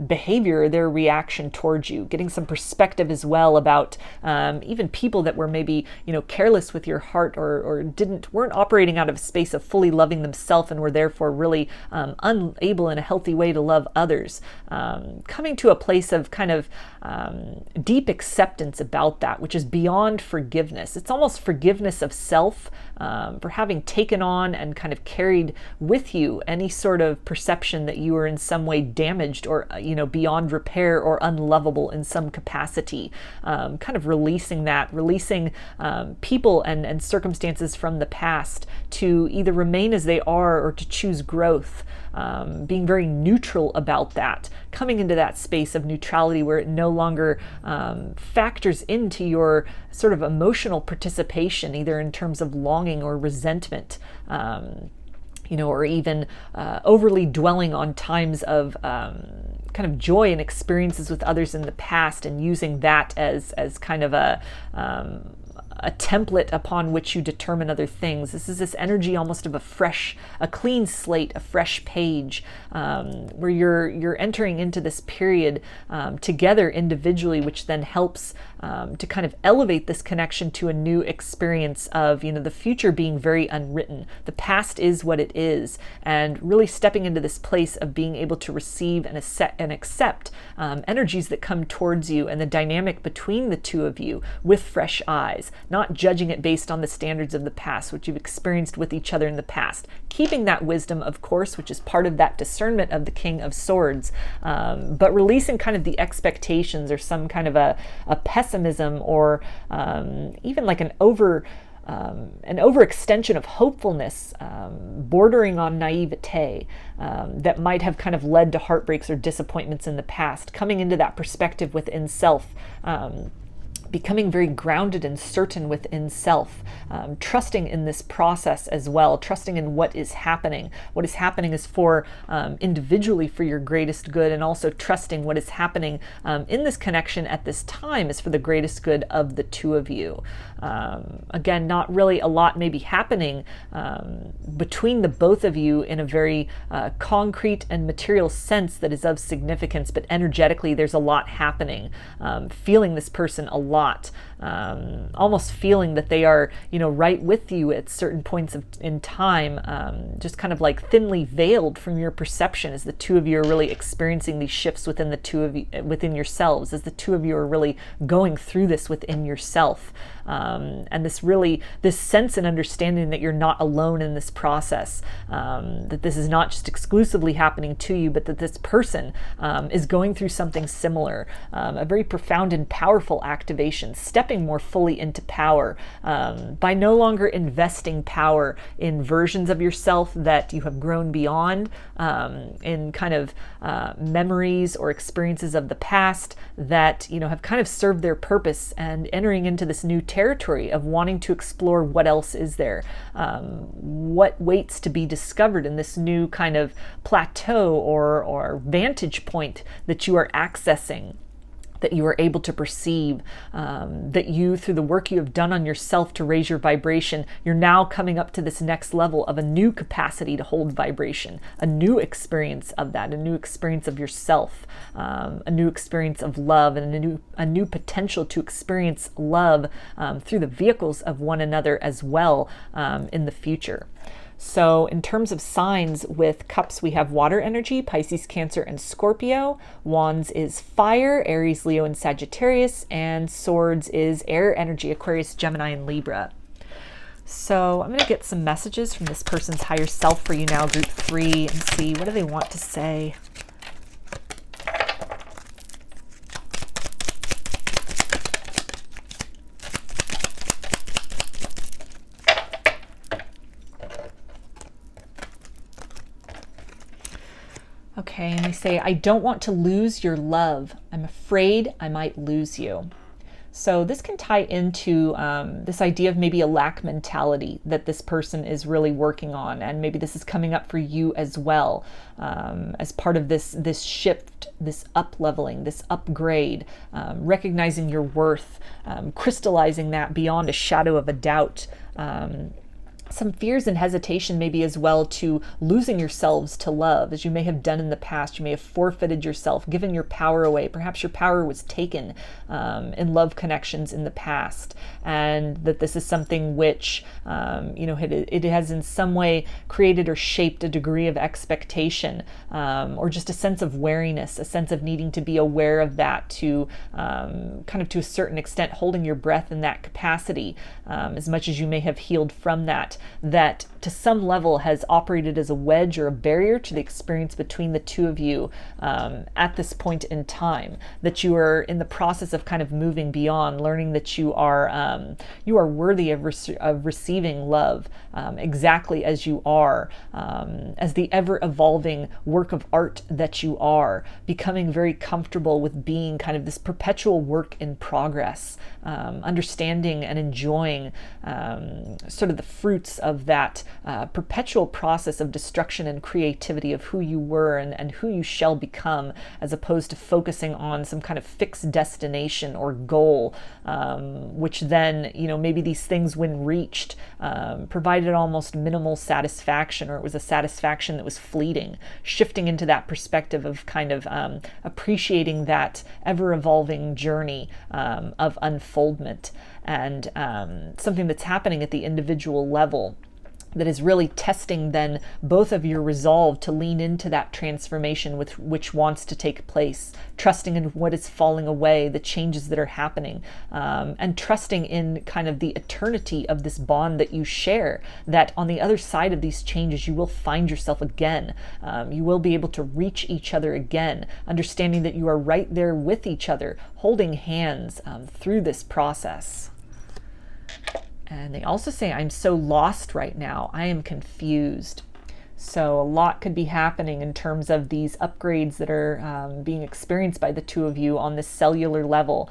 behavior, their reaction towards you, getting some perspective as well about even people that were maybe careless with your heart, or weren't operating out of a space of fully loving themselves and were therefore really unable in a healthy way to love others. Coming to a place of kind of deep acceptance about that, which is beyond forgiveness. It's almost forgiveness of self for having taken on and kind of carried with you any sort of perception that you were in some way damaged or beyond repair or unlovable in some capacity. Kind of releasing people and circumstances from the past to either remain as they are or to choose growth. Being very neutral about that, coming into that space of neutrality where it no longer factors into your sort of emotional participation, either in terms of longing or resentment, or even overly dwelling on times of kind of joy and experiences with others in the past and using that as kind of a template upon which you determine other things. This is this energy almost of a clean slate, a fresh page, where you're entering into this period together individually, which then helps to kind of elevate this connection to a new experience of, the future being very unwritten. The past is what it is, and really stepping into this place of being able to receive and accept energies that come towards you, and the dynamic between the two of you with fresh eyes, not judging it based on the standards of the past, which you've experienced with each other in the past. Keeping that wisdom, of course, which is part of that discernment of the King of Swords, but releasing kind of the expectations or some kind of a pessimism, or even like an overextension of hopefulness, bordering on naivete, that might have kind of led to heartbreaks or disappointments in the past. Coming into that perspective within self, becoming very grounded and certain within self, trusting in this process as well, trusting in what is happening. What is happening is for individually for your greatest good, and also trusting what is happening in this connection at this time is for the greatest good of the two of you. Again, not really a lot maybe happening between the both of you in a very concrete and material sense that is of significance, but energetically there's a lot happening. Feeling this person a lot, almost feeling that they are, right with you at certain points in time, just kind of like thinly veiled from your perception, as the two of you are really experiencing these shifts within the two of you, within yourselves, as the two of you are really going through this within yourself. And this sense and understanding that you're not alone in this process, that this is not just exclusively happening to you, but that this person is going through something similar, a very profound and powerful activation, stepping more fully into power, by no longer investing power in versions of yourself that you have grown beyond, in kind of memories or experiences of the past that have kind of served their purpose, and entering into this new territory of wanting to explore what else is there, what waits to be discovered in this new kind of plateau or vantage point that you are accessing, that you are able to perceive, that you, through the work you have done on yourself to raise your vibration, you're now coming up to this next level of a new capacity to hold vibration, a new experience of that, a new experience of yourself, a new experience of love, and a new potential to experience love through the vehicles of one another as well in the future. So in terms of signs, with cups we have water energy, Pisces, Cancer, and Scorpio. Wands is fire, Aries, Leo, and Sagittarius. And swords is air energy, Aquarius, Gemini, and Libra. So I'm going to get some messages from this person's higher self for you now, group 3, and see what do they want to say. Okay, and they say, I don't want to lose your love. I'm afraid I might lose you. So this can tie into this idea of maybe a lack mentality that this person is really working on. And maybe this is coming up for you as well, as part of this shift, this up-leveling, this upgrade, recognizing your worth, crystallizing that beyond a shadow of a doubt. Some fears and hesitation maybe as well to losing yourselves to love, as you may have done in the past. You may have forfeited yourself, given your power away. Perhaps your power was taken in love connections in the past, and that this is something which it has in some way created or shaped a degree of expectation, or just a sense of wariness, a sense of needing to be aware of that, to kind of to a certain extent holding your breath in that capacity, as much as you may have healed from that to some level has operated as a wedge or a barrier to the experience between the two of you at this point in time, that you are in the process of kind of moving beyond, learning that you are worthy of receiving love exactly as you are, as the ever-evolving work of art that you are, becoming very comfortable with being kind of this perpetual work in progress, understanding and enjoying sort of the fruits roots of that perpetual process of destruction and creativity of who you were and who you shall become, as opposed to focusing on some kind of fixed destination or goal, which then, maybe these things when reached provided almost minimal satisfaction, or it was a satisfaction that was fleeting. Shifting into that perspective of kind of appreciating that ever-evolving journey of unfoldment, and something that's happening at the individual level that is really testing then both of your resolve to lean into that transformation which wants to take place, trusting in what is falling away, the changes that are happening, and trusting in kind of the eternity of this bond that you share, that on the other side of these changes you will find yourself again. You will be able to reach each other again, understanding that you are right there with each other, holding hands through this process. And they also say, I'm so lost right now. I am confused. So a lot could be happening in terms of these upgrades that are being experienced by the two of you on this cellular level.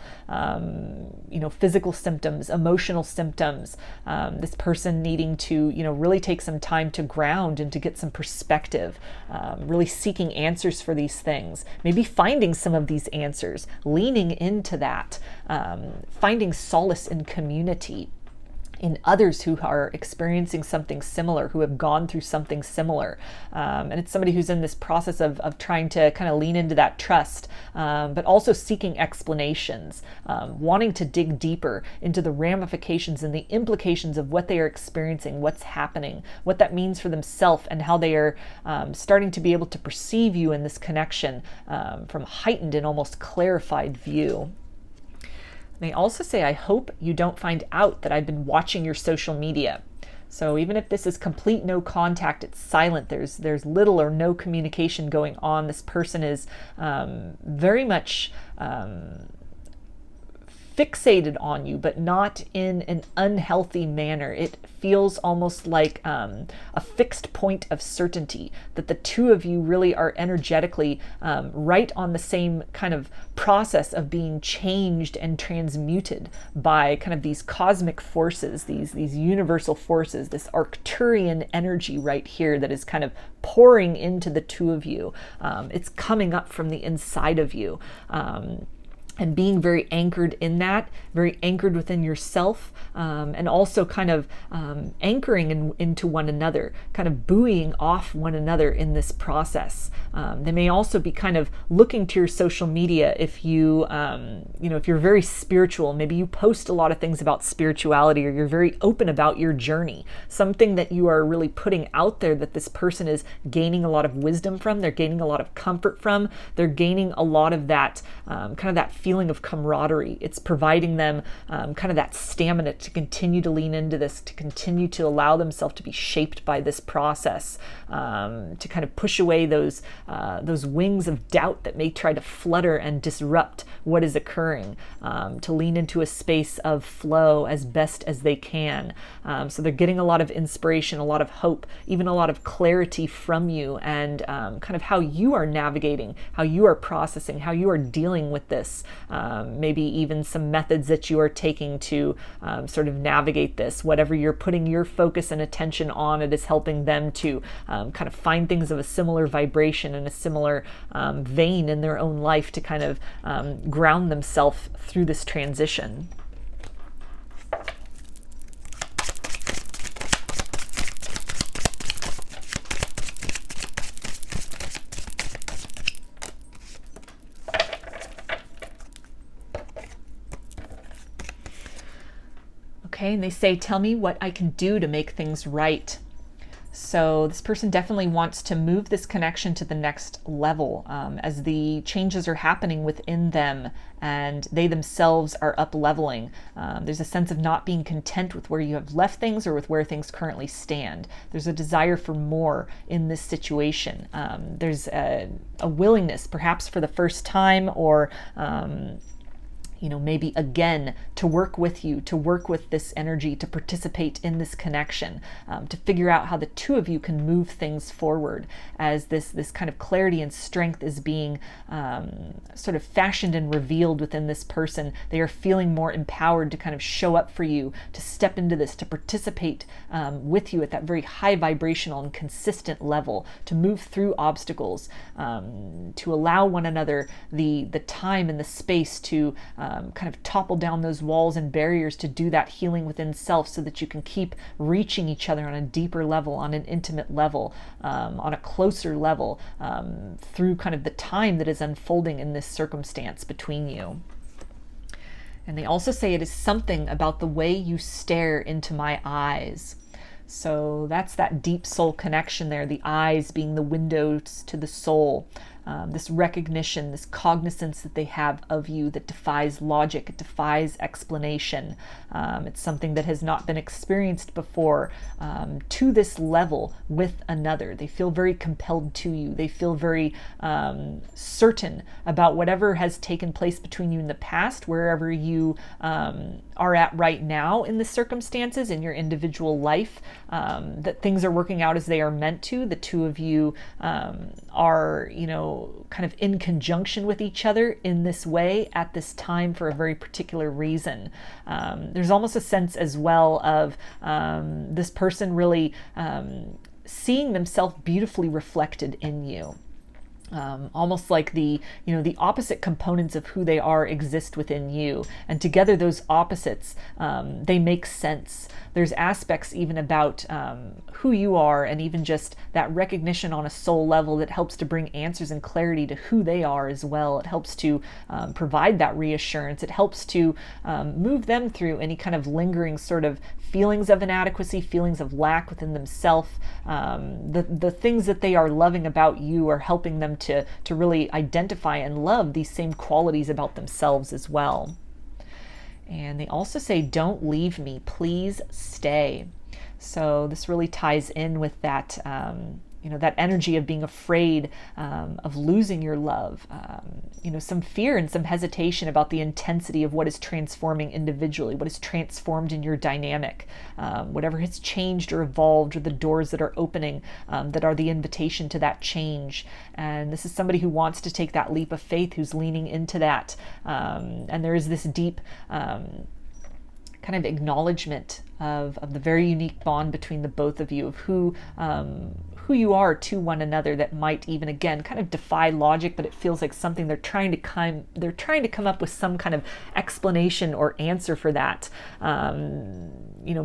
Physical symptoms, emotional symptoms, this person needing to, really take some time to ground and to get some perspective, really seeking answers for these things, maybe finding some of these answers, leaning into that, finding solace in community, in others who are experiencing something similar, who have gone through something similar. And it's somebody who's in this process of trying to kind of lean into that trust, but also seeking explanations, wanting to dig deeper into the ramifications and the implications of what they are experiencing, what's happening, what that means for themselves, and how they are starting to be able to perceive you in this connection from a heightened and almost clarified view. They also say, I hope you don't find out that I've been watching your social media. So even if this is complete no contact, it's silent, there's little or no communication going on, this person is very much fixated on you, but not in an unhealthy manner. It feels almost like a fixed point of certainty that the two of you really are energetically right on the same kind of process of being changed and transmuted by kind of these cosmic forces, these universal forces, this Arcturian energy right here that is kind of pouring into the two of you. It's coming up from the inside of you. And being very anchored in that, very anchored within yourself, and also kind of anchoring into one another, kind of buoying off one another in this process. They may also be kind of looking to your social media if you, if you're very spiritual, maybe you post a lot of things about spirituality, or you're very open about your journey, something that you are really putting out there that this person is gaining a lot of wisdom from, they're gaining a lot of comfort from, they're gaining a lot of that kind of that feeling of camaraderie. It's providing them kind of that stamina to continue to lean into this, to continue to allow themselves to be shaped by this process, to kind of push away those wings of doubt that may try to flutter and disrupt what is occurring, to lean into a space of flow as best as they can. So they're getting a lot of inspiration, a lot of hope, even a lot of clarity from you, and kind of how you are navigating, how you are processing, how you are dealing with this. Maybe even some methods that you are taking to sort of navigate this. Whatever you're putting your focus and attention on, it is helping them to kind of find things of a similar vibration and a similar vein in their own life to kind of ground themselves through this transition. Okay, and they say, tell me what I can do to make things right. So this person definitely wants to move this connection to the next level as the changes are happening within them and they themselves are up leveling. There's a sense of not being content with where you have left things or with where things currently stand. There's a desire for more in this situation. There's a willingness, perhaps for the first time, or maybe again to work with you, to work with this energy, to participate in this connection, to figure out how the two of you can move things forward as this kind of clarity and strength is being sort of fashioned and revealed within this person. They are feeling more empowered to kind of show up for you, to step into this, to participate with you at that very high vibrational and consistent level, to move through obstacles, to allow one another the time and the space to kind of topple down those walls and barriers, to do that healing within self, so that you can keep reaching each other on a deeper level, on an intimate level, on a closer level, through kind of the time that is unfolding in this circumstance between you. And they also say it is something about the way you stare into my eyes. So that's that deep soul connection there, the eyes being the windows to the soul. This recognition, this cognizance that they have of you that defies logic, it defies explanation. It's something that has not been experienced before to this level with another. They feel very compelled to you. They feel very certain about whatever has taken place between you in the past, wherever you are at right now in the circumstances in your individual life, that things are working out as they are meant to. The two of you are, kind of in conjunction with each other in this way at this time for a very particular reason. There's almost a sense as well of this person really seeing themselves beautifully reflected in you. Almost like the opposite components of who they are exist within you, and together those opposites, they make sense. There's aspects even about who you are, and even just that recognition on a soul level that helps to bring answers and clarity to who they are as well. It helps to provide that reassurance. It helps to move them through any kind of lingering sort of feelings of inadequacy, feelings of lack within themselves. The things that they are loving about you are helping them to really identify and love these same qualities about themselves as well. And they also say, don't leave me, please stay. So this really ties in with that, that energy of being afraid of losing your love, some fear and some hesitation about the intensity of what is transforming individually, what is transformed in your dynamic, whatever has changed or evolved, or the doors that are opening that are the invitation to that change. And this is somebody who wants to take that leap of faith, who's leaning into that. And there is this deep kind of acknowledgement of the very unique bond between the both of you, of who you are to one another, that might even again kind of defy logic, but it feels like something they're trying to come up with some kind of explanation or answer for that.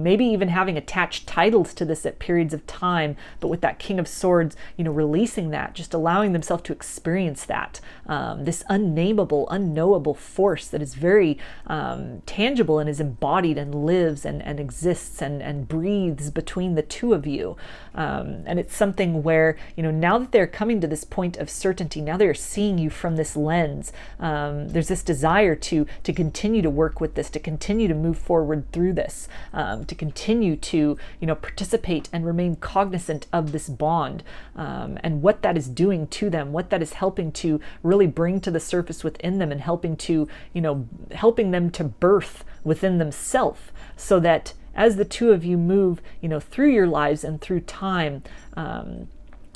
Maybe even having attached titles to this at periods of time, but with that King of Swords, releasing that, just allowing themselves to experience that, this unnameable, unknowable force that is very tangible and is embodied and lives and exists and breathes between the two of you. And it's something where, now that they're coming to this point of certainty, now they're seeing you from this lens, there's this desire to continue to work with this, to continue to move forward through this, to continue to, participate and remain cognizant of this bond, and what that is doing to them, what that is helping to really bring to the surface within them, and helping them to birth within themselves, so that as the two of you move, through your lives and through time,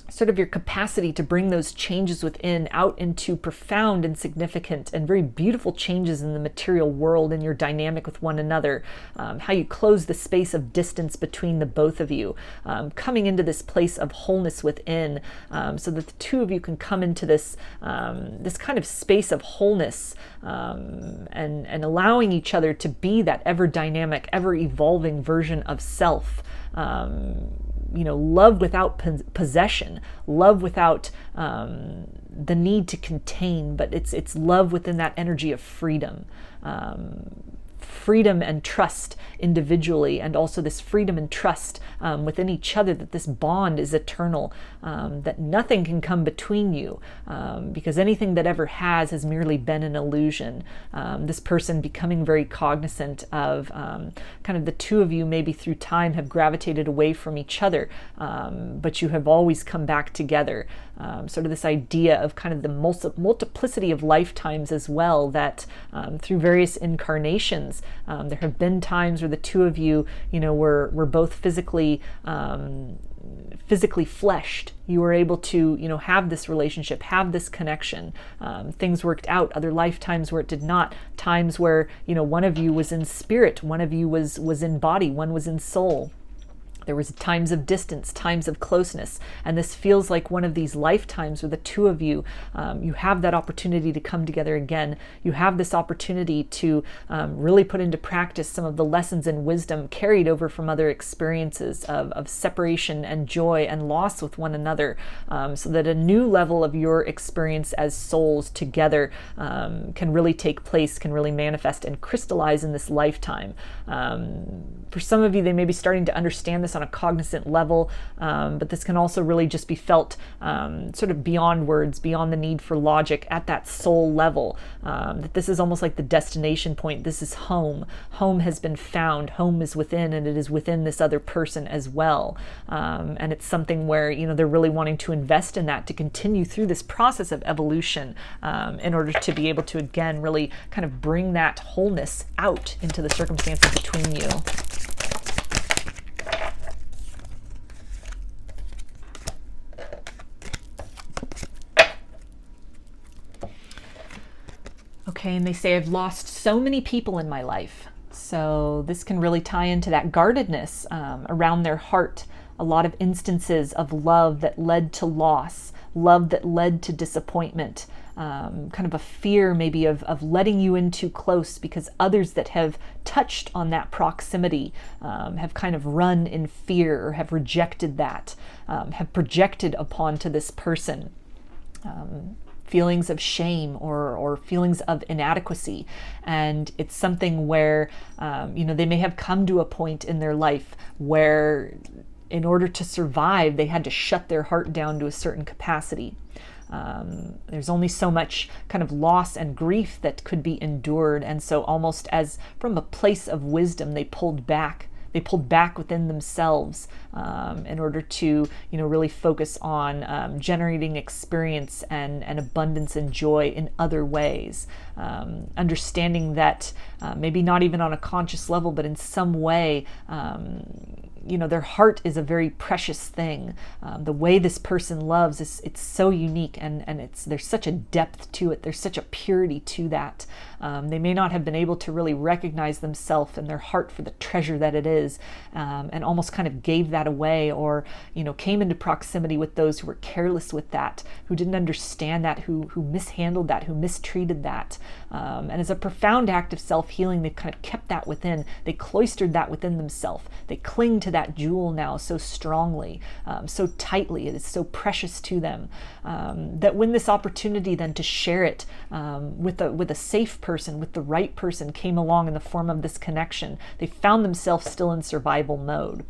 sort of your capacity to bring those changes within out into profound and significant and very beautiful changes in the material world, and your dynamic with one another, how you close the space of distance between the both of you, coming into this place of wholeness within, so that the two of you can come into this this kind of space of wholeness, and allowing each other to be that ever dynamic, ever evolving version of self. Love without possession, love without the need to contain, but it's love within that energy of freedom. Freedom and trust individually, and also this freedom and trust within each other, that this bond is eternal, that nothing can come between you, because anything that ever has merely been an illusion. This person becoming very cognizant of kind of the two of you maybe through time have gravitated away from each other, but you have always come back together. sort of this idea of kind of the multiplicity of lifetimes as well, that through various incarnations, there have been times where the two of you, were both physically fleshed. You were able to, have this relationship, have this connection. Things worked out. Other lifetimes where it did not. Times where, one of you was in spirit, one of you was in body, one was in soul. There was times of distance, times of closeness, and this feels like one of these lifetimes where the two of you, you have that opportunity to come together again. You have this opportunity to really put into practice some of the lessons and wisdom carried over from other experiences of separation and joy and loss with one another, so that a new level of your experience as souls together can really take place, can really manifest and crystallize in this lifetime. For some of you, they may be starting to understand this on a cognizant level, but this can also really just be felt sort of beyond words, beyond the need for logic, at that soul level, that this is almost like the destination point. This is home. Home has been found. Home is within, and it is within this other person as well. And it's something where, they're really wanting to invest in that to continue through this process of evolution, in order to be able to, again, really kind of bring that wholeness out into the circumstances between you. Okay, and they say, I've lost so many people in my life. So this can really tie into that guardedness around their heart. A lot of instances of love that led to loss, love that led to disappointment, kind of a fear maybe of letting you in too close, because others that have touched on that proximity have kind of run in fear, or have rejected that, have projected upon to this person. Feelings of shame or feelings of inadequacy. And it's something where, they may have come to a point in their life where in order to survive, they had to shut their heart down to a certain capacity. There's only so much kind of loss and grief that could be endured. And so almost as from a place of wisdom, they pulled back. They pulled back within themselves in order to, really focus on generating experience and abundance and joy in other ways. Understanding that maybe not even on a conscious level, but in some way, their heart is a very precious thing. The way this person loves, it's so unique, and there's such a depth to it. There's such a purity to that. They may not have been able to really recognize themselves and their heart for the treasure that it is, and almost kind of gave that away, or came into proximity with those who were careless with that, who didn't understand that, who mishandled that, who mistreated that. And as a profound act of self-healing, they've kind of kept that within. They cloistered that within themselves. They cling to that jewel now so strongly, so tightly. It is so precious to them, that when this opportunity then to share it with a safe person, with the right person, came along in the form of this connection, they found themselves still in survival mode.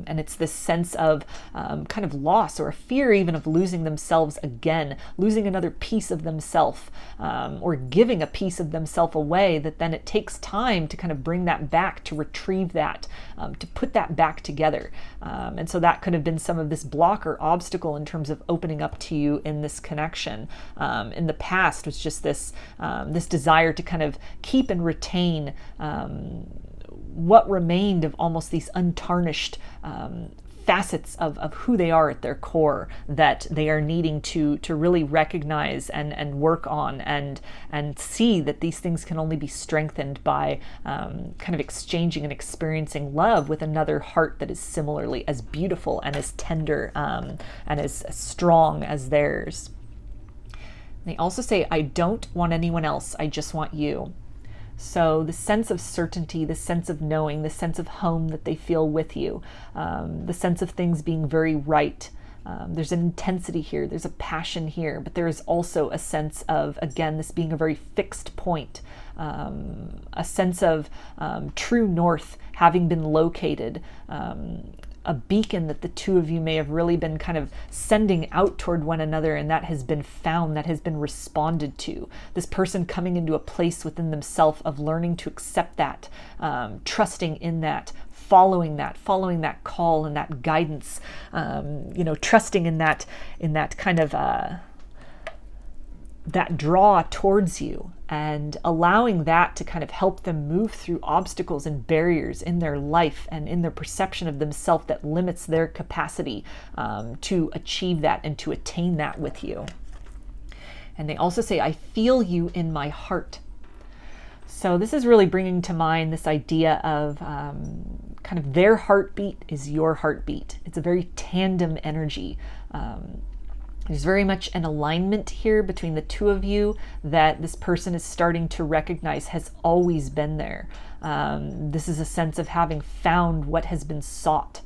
And it's this sense of kind of loss, or a fear even of losing themselves again, losing another piece of themselves, or giving a piece of themselves away, that then it takes time to kind of bring that back, to retrieve that, to put that back together. And so that could have been some of this block or obstacle in terms of opening up to you in this connection. In the past was just this desire to kind of keep and retain what remained of almost these untarnished facets of who they are at their core, that they are needing to really recognize and work on, and see that these things can only be strengthened by kind of exchanging and experiencing love with another heart that is similarly as beautiful and as tender and as strong as theirs. They also say, I don't want anyone else, I just want you. So the sense of certainty, the sense of knowing, the sense of home that they feel with you, the sense of things being very right. There's an intensity here, there's a passion here, but there is also a sense of, again, this being a very fixed point, a sense of true north having been located, a beacon that the two of you may have really been kind of sending out toward one another, and that has been found, that has been responded to. This person coming into a place within themselves of learning to accept that, trusting in that, following that call and that guidance, trusting in that kind of that draw towards you, and allowing that to kind of help them move through obstacles and barriers in their life and in their perception of themselves that limits their capacity to achieve that and to attain that with you. And they also say, I feel you in my heart. So this is really bringing to mind this idea of kind of their heartbeat is your heartbeat. It's a very tandem energy. There's very much an alignment here between the two of you that this person is starting to recognize has always been there. This is a sense of having found what has been sought.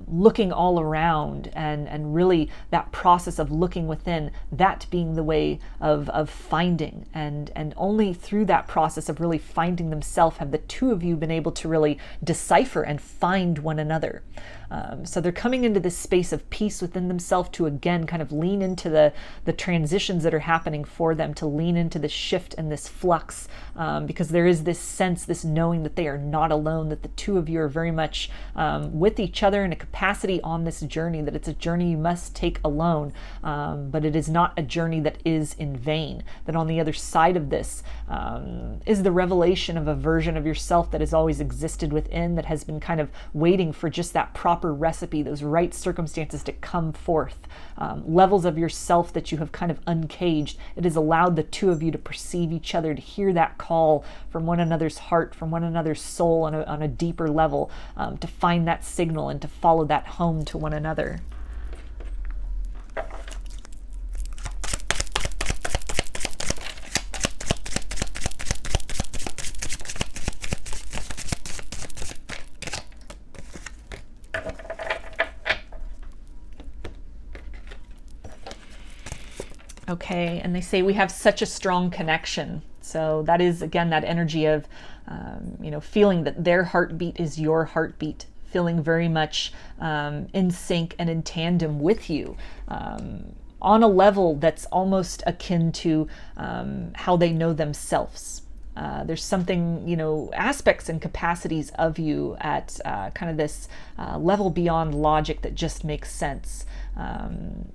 Looking all around and really that process of looking within, that being the way of finding, and only through that process of really finding themselves have the two of you been able to really decipher and find one another. So they're coming into this space of peace within themselves to again kind of lean into the transitions that are happening for them, to lean into this shift and this flux, because there is this sense, this knowing that they are not alone, that the two of you are very much with each other in a capacity on this journey, that it's a journey you must take alone, but it is not a journey that is in vain, that on the other side of this is the revelation of a version of yourself that has always existed within, that has been kind of waiting for just that proper recipe, those right circumstances to come forth, levels of yourself that you have kind of uncaged. It has allowed the two of you to perceive each other, to hear that call from one another's heart, from one another's soul on a deeper level, to find that signal and to follow that home to one another. Okay, and they say we have such a strong connection. So that is, again, that energy of, feeling that their heartbeat is your heartbeat, feeling very much in sync and in tandem with you, on a level that's almost akin to how they know themselves. There's something, aspects and capacities of you at kind of this level beyond logic that just makes sense.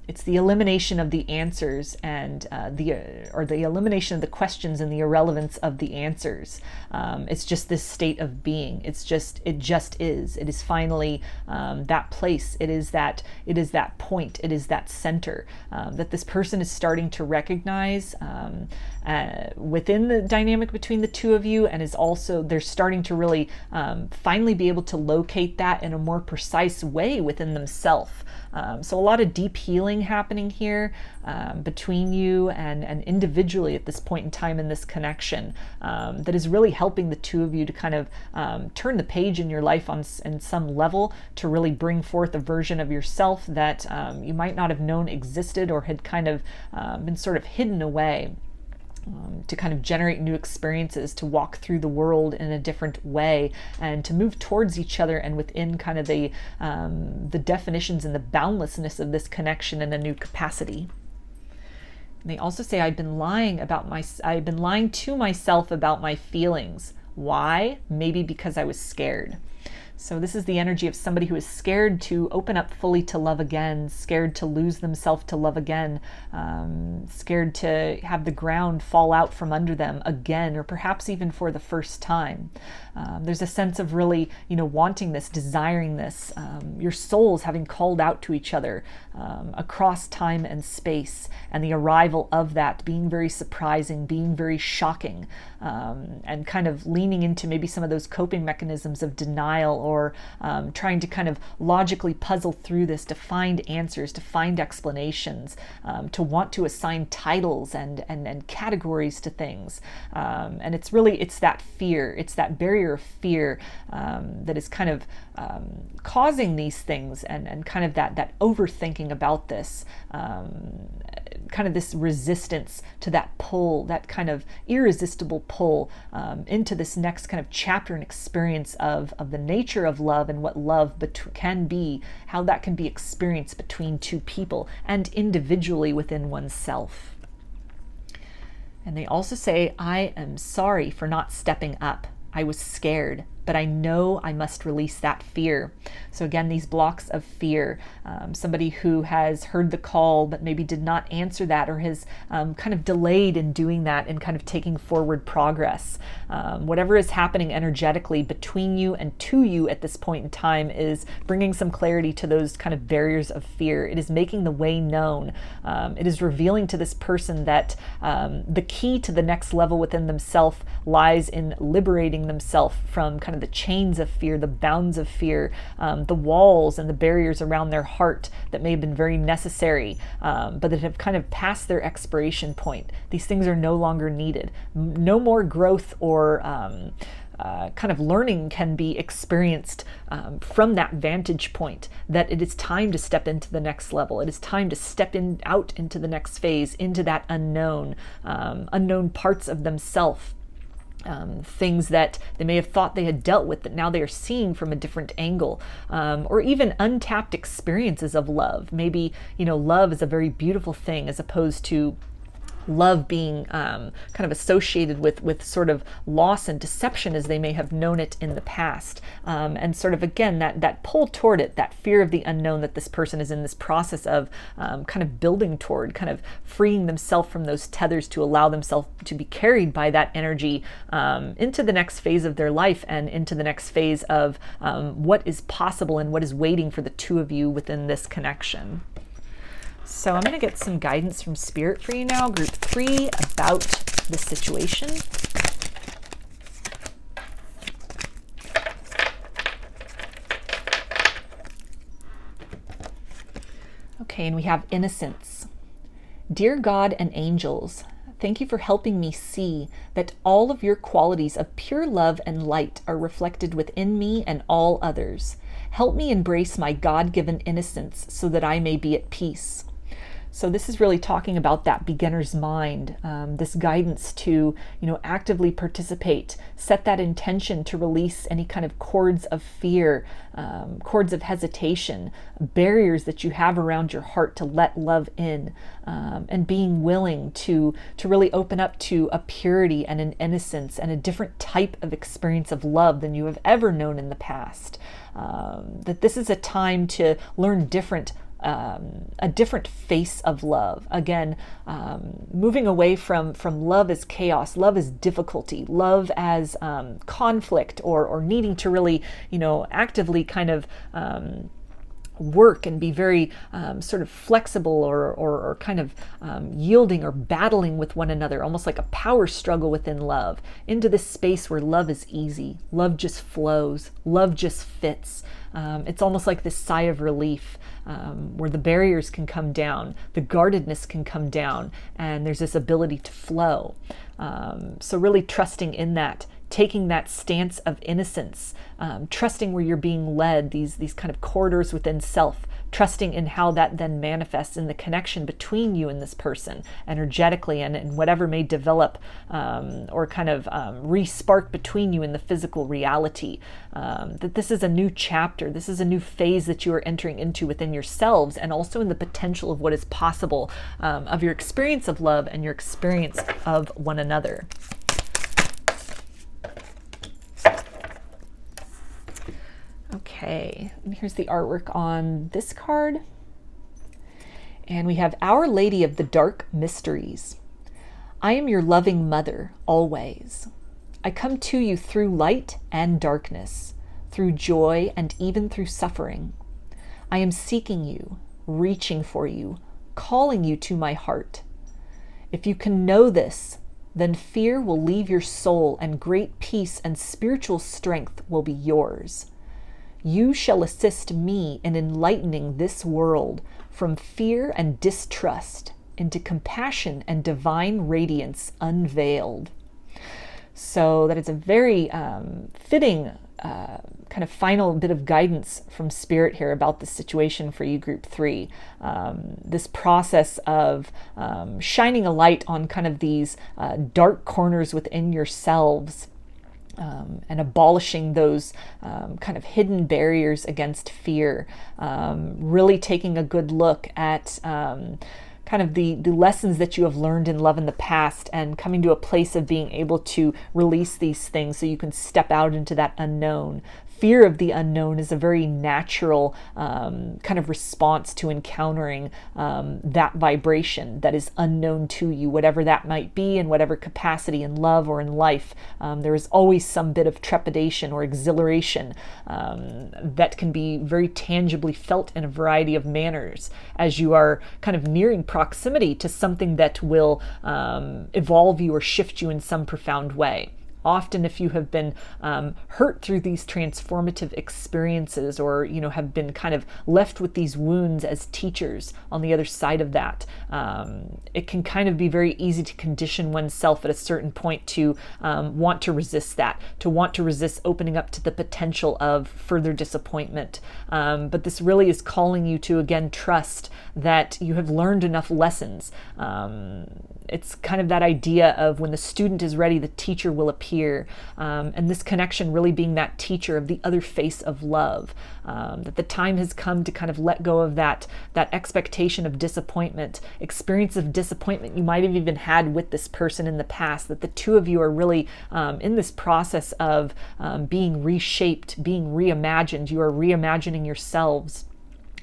It's the elimination of the answers and the elimination of the questions and the irrelevance of the answers. It's just this state of being. It just is. It is finally that place. It is that point. It is that center that this person is starting to recognize within the dynamic between the two of you, and they're starting to really finally be able to locate that in a more precise way within themselves. So a lot of deep healing happening here between you and individually at this point in time in this connection, that is really helping the two of you to kind of turn the page in your life in some level, to really bring forth a version of yourself that you might not have known existed or had kind of been sort of hidden away. To kind of generate new experiences, to walk through the world in a different way, and to move towards each other and within kind of the definitions and the boundlessness of this connection in a new capacity. And they also say, I've been lying to myself about my feelings. Why? Maybe because I was scared. So this is the energy of somebody who is scared to open up fully to love again, scared to lose themselves to love again, scared to have the ground fall out from under them again, or perhaps even for the first time. There's a sense of really, wanting this, desiring this, your souls having called out to each other across time and space, and the arrival of that being very surprising, being very shocking, and kind of leaning into maybe some of those coping mechanisms of denial, or trying to kind of logically puzzle through this to find answers, to find explanations, to want to assign titles and categories to things. And it's that fear, it's that barrier of fear that is kind of causing these things, and kind of that overthinking about this, kind of this resistance to that pull, that kind of irresistible pull into this next kind of chapter and experience of the nature of love and what love can be, how that can be experienced between two people and individually within oneself. And they also say, I am sorry for not stepping up. I was scared. but I know I must release that fear. So again, these blocks of fear, somebody who has heard the call but maybe did not answer that, or has kind of delayed in doing that and kind of taking forward progress. Whatever is happening energetically between you and to you at this point in time is bringing some clarity to those kind of barriers of fear. It is making the way known. It is revealing to this person that the key to the next level within themselves lies in liberating themselves from kind of the chains of fear, the bounds of fear, the walls and the barriers around their heart that may have been very necessary, but that have kind of passed their expiration point. These things are no longer needed. No more growth or kind of learning can be experienced from that vantage point, that it is time to step into the next level. It is time to step out into the next phase, into that unknown parts of themselves. Things that they may have thought they had dealt with that now they are seeing from a different angle, or even untapped experiences of love. Maybe, love is a very beautiful thing, as opposed to love being kind of associated with sort of loss and deception as they may have known it in the past. And sort of, again, that pull toward it, that fear of the unknown that this person is in this process of kind of building toward, kind of freeing themselves from those tethers to allow themselves to be carried by that energy into the next phase of their life and into the next phase of what is possible and what is waiting for the two of you within this connection. So I'm going to get some guidance from Spirit for you now, group 3, about the situation. Okay, and we have innocence. Dear God and angels, thank you for helping me see that all of your qualities of pure love and light are reflected within me and all others. Help me embrace my God-given innocence so that I may be at peace. So this is really talking about that beginner's mind, this guidance to, actively participate, set that intention to release any kind of cords of fear, cords of hesitation, barriers that you have around your heart to let love in, and being willing to really open up to a purity and an innocence and a different type of experience of love than you have ever known in the past. That this is a time to learn a different face of love. Again, moving away from love as chaos, love as difficulty, love as conflict, or needing to really, actively kind of work and be very sort of flexible or kind of yielding or battling with one another, almost like a power struggle within love, into this space where love is easy, love just flows, love just fits. It's almost like this sigh of relief, where the barriers can come down, the guardedness can come down, and there's this ability to flow. So really trusting in that, taking that stance of innocence, trusting where you're being led, these kind of corridors within self, trusting in how that then manifests in the connection between you and this person energetically, and whatever may develop or kind of re-spark between you in the physical reality. That this is a new chapter, this is a new phase that you are entering into within yourselves, and also in the potential of what is possible of your experience of love and your experience of one another. Okay, and here's the artwork on this card. And we have Our Lady of the Dark Mysteries. I am your loving mother, always. I come to you through light and darkness, through joy and even through suffering. I am seeking you, reaching for you, calling you to my heart. If you can know this, then fear will leave your soul and great peace and spiritual strength will be yours. You shall assist me in enlightening this world from fear and distrust into compassion and divine radiance unveiled. So that is a very fitting kind of final bit of guidance from Spirit here about this situation for you, Group 3. This process of shining a light on kind of these dark corners within yourselves, and abolishing those kind of hidden barriers against fear. Really taking a good look at kind of the lessons that you have learned in love in the past, and coming to a place of being able to release these things so you can step out into that unknown. Fear of the unknown is a very natural kind of response to encountering that vibration that is unknown to you, whatever that might be, in whatever capacity in love or in life. There is always some bit of trepidation or exhilaration that can be very tangibly felt in a variety of manners as you are kind of nearing proximity to something that will evolve you or shift you in some profound way. Often, if you have been hurt through these transformative experiences, or have been kind of left with these wounds as teachers on the other side of that, it can kind of be very easy to condition oneself at a certain point to want to resist that, to want to resist opening up to the potential of further disappointment. But this really is calling you to, again, trust that you have learned enough lessons. It's kind of that idea of when the student is ready, the teacher will appear. And this connection really being that teacher of the other face of love. That the time has come to kind of let go of that expectation of disappointment, experience of disappointment you might have even had with this person in the past, that the two of you are really in this process of being reshaped, being reimagined. You are reimagining yourselves.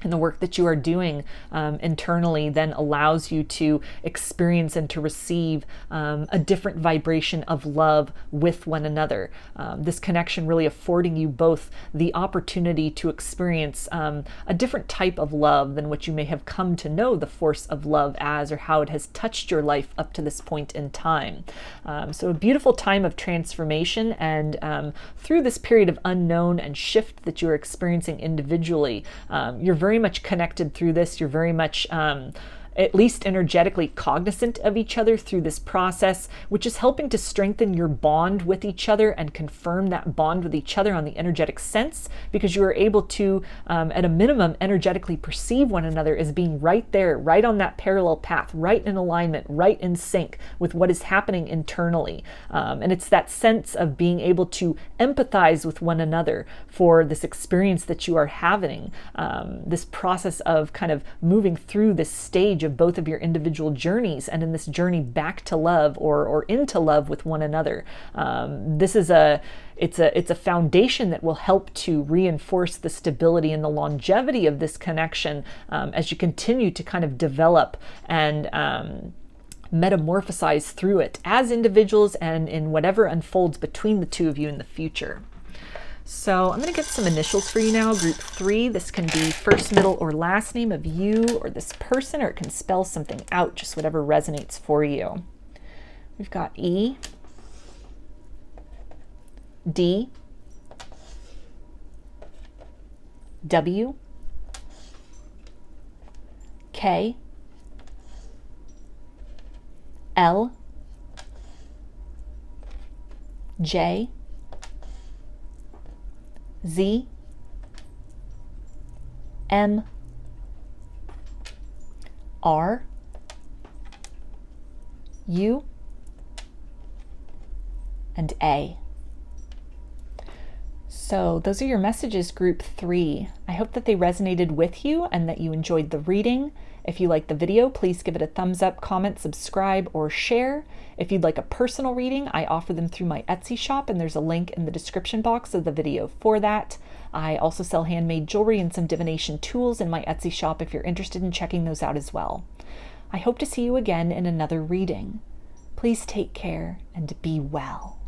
And the work that you are doing internally then allows you to experience and to receive a different vibration of love with one another. This connection really affording you both the opportunity to experience a different type of love than what you may have come to know the force of love as, or how it has touched your life up to this point in time. So a beautiful time of transformation, and through this period of unknown and shift that you're experiencing individually, you're very much connected through this. You're very much at least energetically cognizant of each other through this process, which is helping to strengthen your bond with each other and confirm that bond with each other on the energetic sense, because you are able to, at a minimum, energetically perceive one another as being right there, right on that parallel path, right in alignment, right in sync with what is happening internally. And it's that sense of being able to empathize with one another for this experience that you are having, this process of kind of moving through this stage of both of your individual journeys, and in this journey back to love or into love with one another. This is it's a foundation that will help to reinforce the stability and the longevity of this connection as you continue to kind of develop and metamorphosize through it as individuals and in whatever unfolds between the two of you in the future. So I'm going to get some initials for you now. Group 3, this can be first, middle, or last name of you or this person, or it can spell something out, just whatever resonates for you. We've got E, D, W, K, L, J, Z, M, R, U, and A. So those are your messages, group 3. I hope that they resonated with you and that you enjoyed the reading. If you liked the video, please give it a thumbs up, comment, subscribe, or share. If you'd like a personal reading, I offer them through my Etsy shop, and there's a link in the description box of the video for that. I also sell handmade jewelry and some divination tools in my Etsy shop if you're interested in checking those out as well. I hope to see you again in another reading. Please take care and be well.